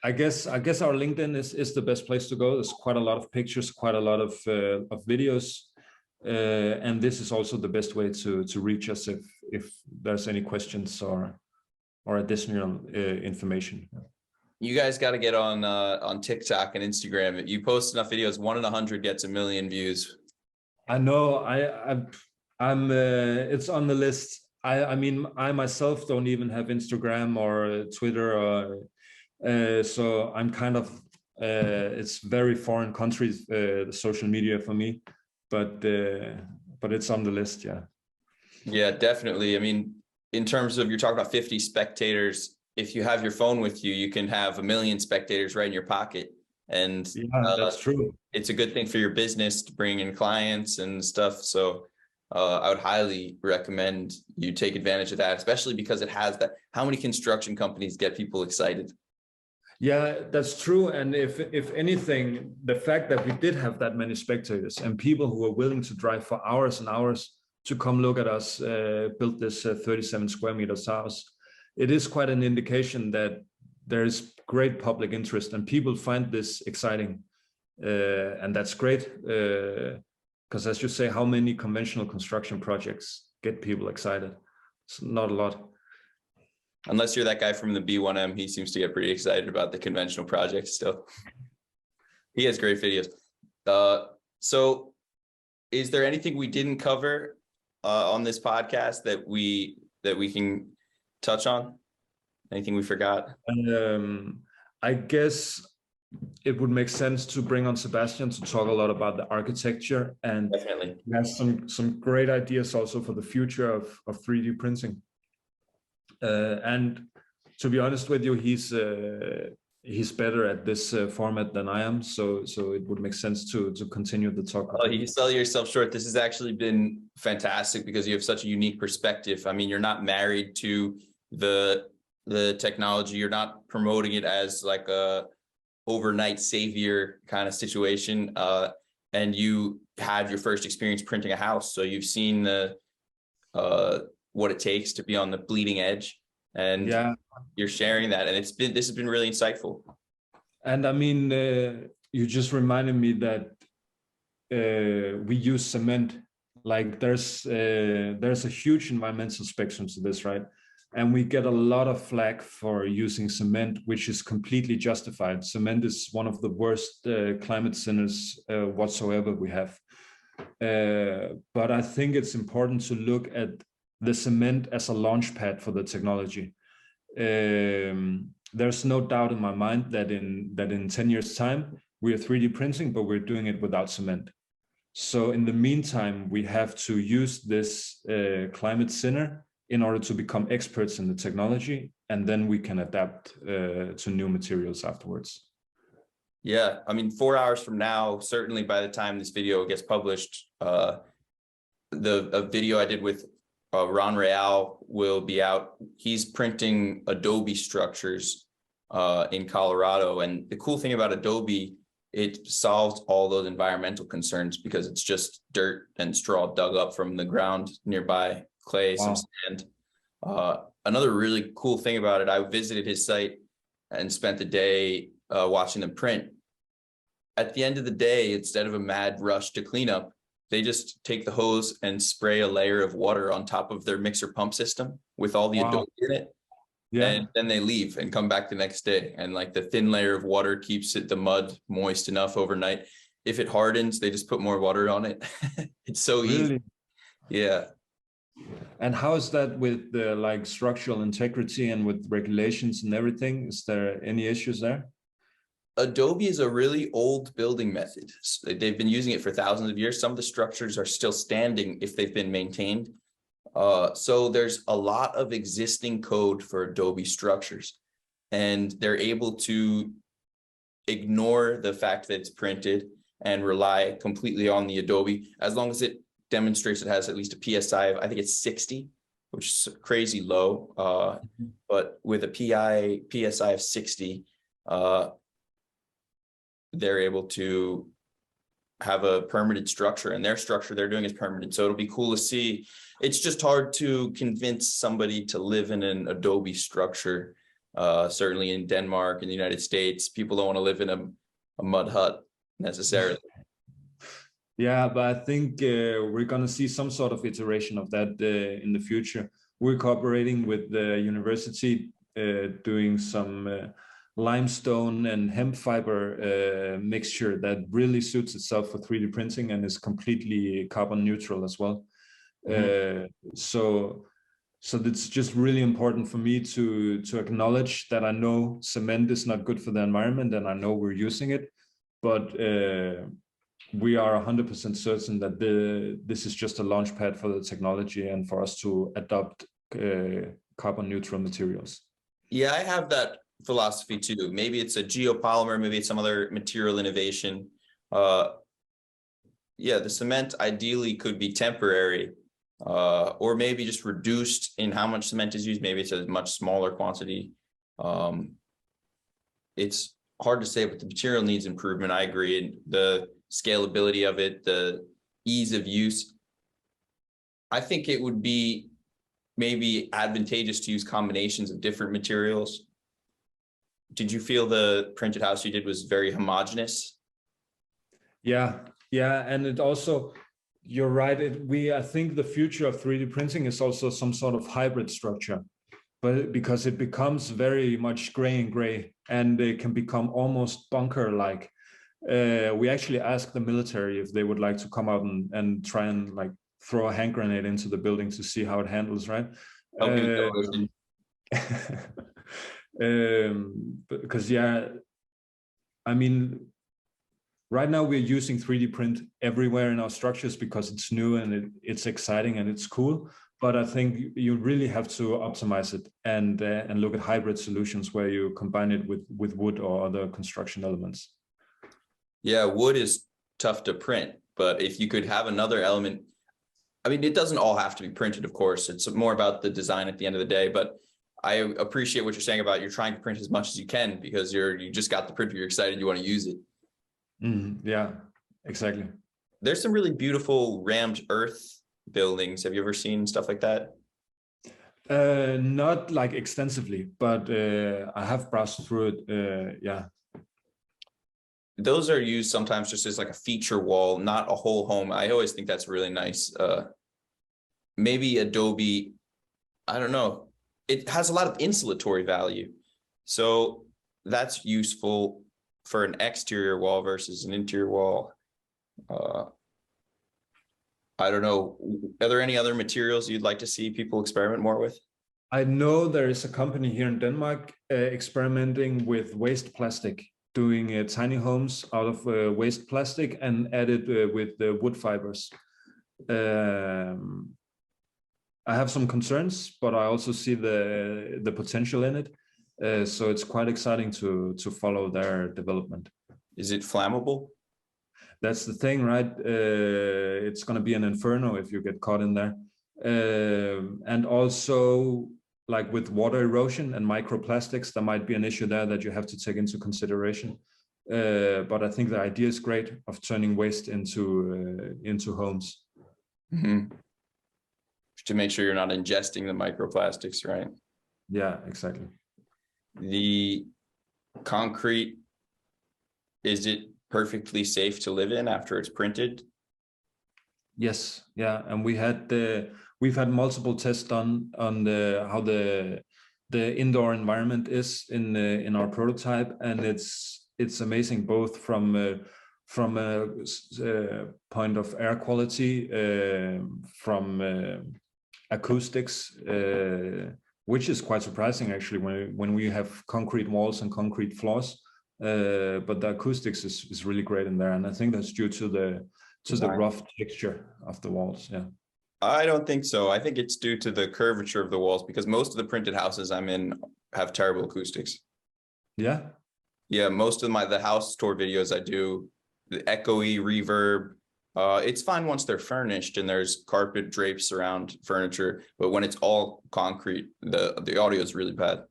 I guess our LinkedIn is the best place to go. There's quite a lot of pictures, quite a lot of videos, and this is also the best way to reach us if there's any questions or additional information. You guys got to get on TikTok and Instagram. You post enough videos, 1 in 100 gets 1 million views. I know. I'm. It's on the list. I mean, I myself don't even have Instagram or Twitter, or so I'm kind of. It's very foreign countries, the social media for me, but it's on the list. Yeah. Yeah, definitely. I mean, in terms of, you're talking about 50 spectators. If you have your phone with you, you can have 1 million spectators right in your pocket. And yeah, that's true. It's a good thing for your business to bring in clients and stuff. So I would highly recommend you take advantage of that, especially because it has that. How many construction companies get people excited? Yeah, that's true. And if anything, the fact that we did have that many spectators and people who were willing to drive for hours and hours to come look at us build this 37 square meters house, it is quite an indication that there's great public interest and people find this exciting. And that's great, because as you say, how many conventional construction projects get people excited? It's not a lot. Unless you're that guy from the B1M, he seems to get pretty excited about the conventional projects still. He has great videos. So is there anything we didn't cover on this podcast that we can touch on? Anything we forgot? I guess it would make sense to bring on Sebastian to talk a lot about the architecture, and definitely he has some great ideas also for the future of 3D printing. And to be honest with you, he's better at this format than I am, so it would make sense to continue the talk. Oh, you sell yourself short. This has actually been fantastic because you have such a unique perspective. I mean, you're not married to the technology. You're not promoting it as like a overnight savior kind of situation. And you had your first experience printing a house, so you've seen the what it takes to be on the bleeding edge, and yeah, you're sharing that, and this has been really insightful. And I mean, you just reminded me that we use cement. Like there's a huge environmental spectrum to this, right? And we get a lot of flack for using cement, which is completely justified. Cement is one of the worst climate sinners whatsoever we have. But I think it's important to look at the cement as a launch pad for the technology. There's no doubt in my mind that in 10 years' time, we are 3D printing, but we're doing it without cement. So in the meantime, we have to use this climate sinner in order to become experts in the technology, and then we can adapt to new materials afterwards. Yeah, I mean, 4 hours from now, certainly by the time this video gets published, a video I did with Ron Real will be out. He's printing Adobe structures in Colorado. And the cool thing about Adobe, it solves all those environmental concerns because it's just dirt and straw dug up from the ground nearby, clay, some sand. Another really cool thing about it, I visited his site and spent the day watching them print. At the end of the day, instead of a mad rush to clean up, they just take the hose and spray a layer of water on top of their mixer pump system with all the Adobe in it. Yeah. And then they leave and come back the next day. And like the thin layer of water keeps the mud moist enough overnight. If it hardens, they just put more water on it. It's so easy. Yeah. And how is that with the like structural integrity and with regulations and everything? Is there any issues there? Adobe is a really old building method. They've been using it for thousands of years. Some of the structures are still standing if they've been maintained. So there's a lot of existing code for Adobe structures, and they're able to ignore the fact that it's printed and rely completely on the Adobe, as long as it demonstrates it has at least a PSI of, I think it's 60, which is crazy low. But with a PSI of 60, they're able to have a permitted structure, and their structure they're doing is permitted. So it'll be cool to see. It's just hard to convince somebody to live in an Adobe structure. Certainly in Denmark and the United States, people don't want to live in a mud hut necessarily. Yeah, but I think we're going to see some sort of iteration of that in the future. We're cooperating with the university, doing some limestone and hemp fiber mixture that really suits itself for 3D printing and is completely carbon neutral as well. So it's just really important for me to acknowledge that I know cement is not good for the environment, and I know we're using it, but we are 100% certain that this is just a launch pad for the technology and for us to adopt carbon neutral materials. Yeah, I have that philosophy too. Maybe it's a geopolymer, maybe it's some other material innovation. Yeah, the cement ideally could be temporary, or maybe just reduced in how much cement is used. Maybe it's a much smaller quantity. It's hard to say, but the material needs improvement. I agree. And the scalability of it, the ease of use. I think it would be maybe advantageous to use combinations of different materials. Did you feel the printed house you did was very homogeneous? Yeah, and it also, you're right. I think the future of 3D printing is also some sort of hybrid structure, but because it becomes very much gray, and it can become almost bunker-like. We actually asked the military if they would like to come out and try and like throw a hand grenade into the building to see how it handles, right? Because yeah, I mean, right now we're using 3D print everywhere in our structures because it's new and it's exciting and it's cool. But I think you really have to optimize it and look at hybrid solutions where you combine it with wood or other construction elements. Yeah, wood is tough to print, but if you could have another element, I mean, it doesn't all have to be printed, of course. It's more about the design at the end of the day, but I appreciate what you're saying about you're trying to print as much as you can because you just got the printer, you're excited, you want to use it. Yeah, exactly. There's some really beautiful rammed earth buildings. Have you ever seen stuff like that? Not like extensively, but I have browsed through it. Yeah. Those are used sometimes just as like a feature wall, not a whole home. I always think that's really nice. Maybe Adobe, I don't know. It has a lot of insulatory value. So that's useful for an exterior wall versus an interior wall. I don't know. Are there any other materials you'd like to see people experiment more with? I know there is a company here in Denmark experimenting with waste plastic, doing tiny homes out of waste plastic and added with wood fibers. I have some concerns, but I also see the potential in it. So it's quite exciting to follow their development. Is it flammable? That's the thing, right? It's going to be an inferno if you get caught in there. And also, like with water erosion and microplastics, there might be an issue there that you have to take into consideration. But I think the idea is great of turning waste into homes. Mm-hmm. To make sure you're not ingesting the microplastics, right? Yeah, exactly. The concrete, is it perfectly safe to live in after it's printed? Yes, yeah, and we've had multiple tests done on how the indoor environment is in our prototype, and it's amazing, both from a point of air quality, from acoustics, which is quite surprising actually when we have concrete walls and concrete floors. But the acoustics is really great in there, and I think that's due to the rough texture of the walls. Yeah, I don't think so. I think it's due to the curvature of the walls, because most of the printed houses I'm in have terrible acoustics. Yeah, most of the house tour videos I do, the echoey reverb, it's fine once they're furnished and there's carpet drapes around furniture, but when it's all concrete, the audio is really bad.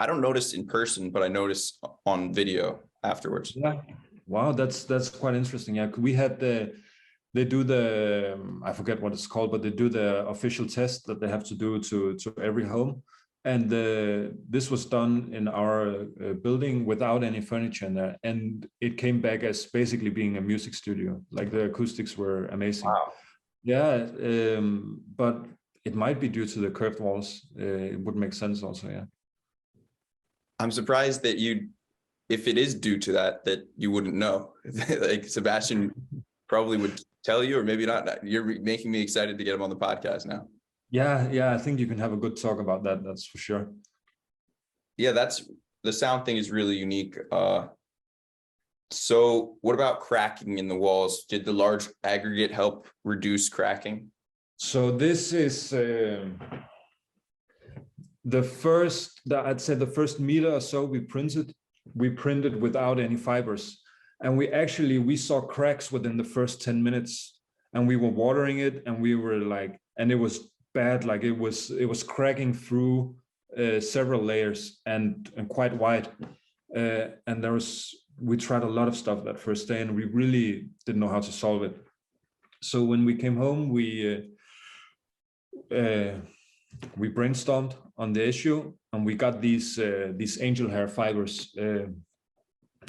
I don't notice in person, but I notice on video afterwards. Yeah. Wow, that's quite interesting. Yeah, we had they do the I forget what it's called, but they do the official test that they have to do to every home, and this was done in our building without any furniture in there, and it came back as basically being a music studio. Like the acoustics were amazing. Wow. Yeah, but it might be due to the curved walls. It would make sense also. Yeah. I'm surprised that if it is due to that you wouldn't know. Like Sebastian probably would tell you, or maybe not. You're making me excited to get him on the podcast now. Yeah, I think you can have a good talk about that. That's for sure. Yeah, the sound thing is really unique. So what about cracking in the walls? Did the large aggregate help reduce cracking? So this is I'd say the first meter or so we printed without any fibers, and we saw cracks within the first 10 minutes, and we were watering it, and we were like, and it was bad, like it was cracking through several layers and quite wide, and we tried a lot of stuff that first day, and we really didn't know how to solve it. So when we came home, we brainstormed on the issue, and we got these angel hair fibers,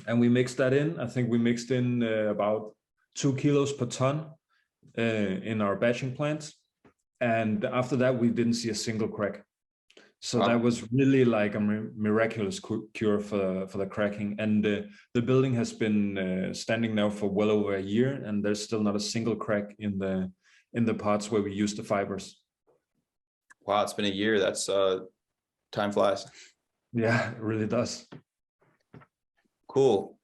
and we mixed that in. I think we mixed in about 2 kilos per ton in our batching plants, and after that we didn't see a single crack. So that was really like a miraculous cure for the cracking, and the building has been standing now for well over a year, and there's still not a single crack in the parts where we use the fibers. Wow, it's been a year. That's time flies. Yeah, it really does. Cool.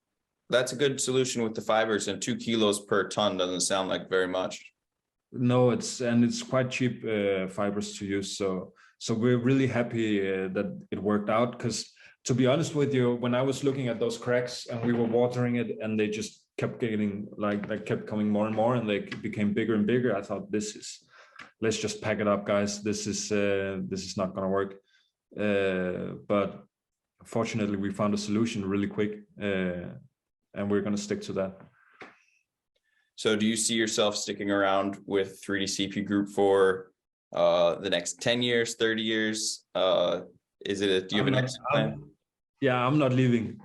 That's a good solution with the fibers, and 2 kilos per ton doesn't sound like very much. No, it's quite cheap fibers to use. So we're really happy that it worked out, because to be honest with you, when I was looking at those cracks and we were watering it and they just kept getting they kept coming more and more, and they became bigger and bigger, I thought, let's just pack it up, guys. This is not going to work. But fortunately, we found a solution really quick, and we're going to stick to that. So do you see yourself sticking around with 3DCP Group for the next 10 years, 30 years? Do you have an exit plan? Yeah, I'm not leaving.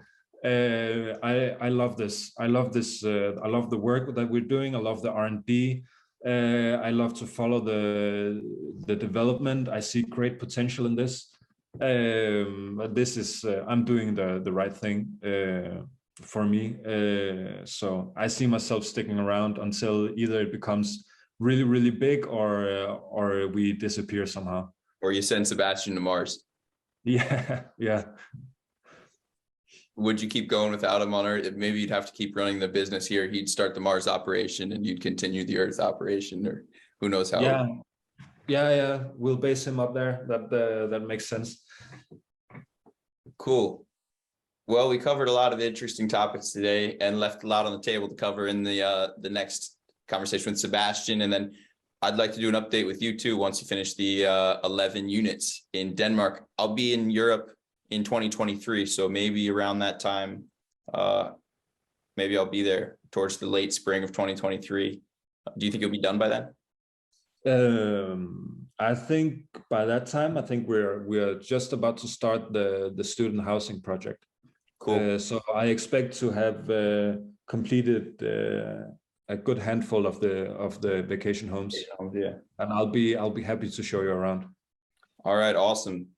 I love this. I love this. I love the work that we're doing. I love the R&D. I love to follow the development. I see great potential in this. This is I'm doing the right thing for me. So I see myself sticking around until either it becomes really, really big, or we disappear somehow. Or you send Sebastian to Mars. Yeah. Would you keep going without him on Earth? Maybe you'd have to keep running the business here. He'd start the Mars operation and you'd continue the Earth operation, or who knows how. Yeah. We'll base him up there. That makes sense. Cool. Well, we covered a lot of interesting topics today and left a lot on the table to cover in the next conversation with Sebastian. And then I'd like to do an update with you too once you finish the 11 units in Denmark. I'll be in Europe in 2023, so maybe around that time, maybe I'll be there towards the late spring of 2023. Do you think you'll be done by then? I think by that time, I think we're just about to start the student housing project. Cool. So I expect to have completed a good handful of the vacation homes. Yeah. And I'll be happy to show you around. All right, awesome.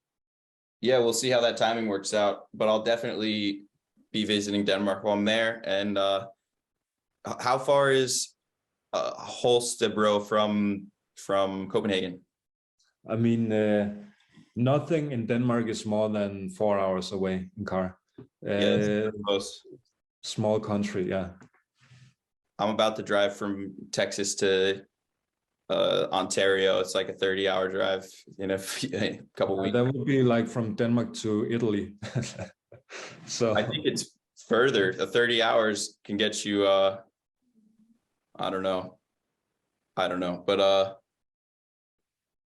Yeah, we'll see how that timing works out, but I'll definitely be visiting Denmark while I'm there. And how far is Holstebro from Copenhagen? I mean, nothing in Denmark is more than 4 hours away in car. Yeah, close. Small country, yeah. I'm about to drive from Texas to Ontario. It's like a 30-hour drive in a couple weeks. That would be like from Denmark to Italy. So I think it's further. The 30 hours can get you I don't know, but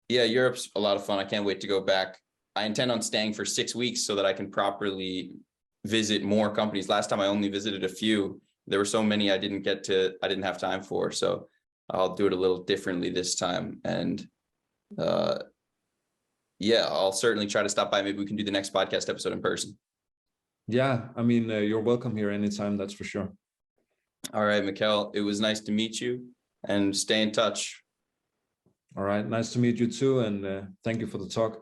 yeah, Europe's a lot of fun. I can't wait to go back. I intend on staying for 6 weeks so that I can properly visit more companies. Last time I only visited a few. There were so many I didn't have time for, so I'll do it a little differently this time. And yeah, I'll certainly try to stop by. Maybe we can do the next podcast episode in person. yeah, I mean, you're welcome here anytime, that's for sure. All right, Mikkel, it was nice to meet you, and stay in touch. All right, nice to meet you too, and thank you for the talk.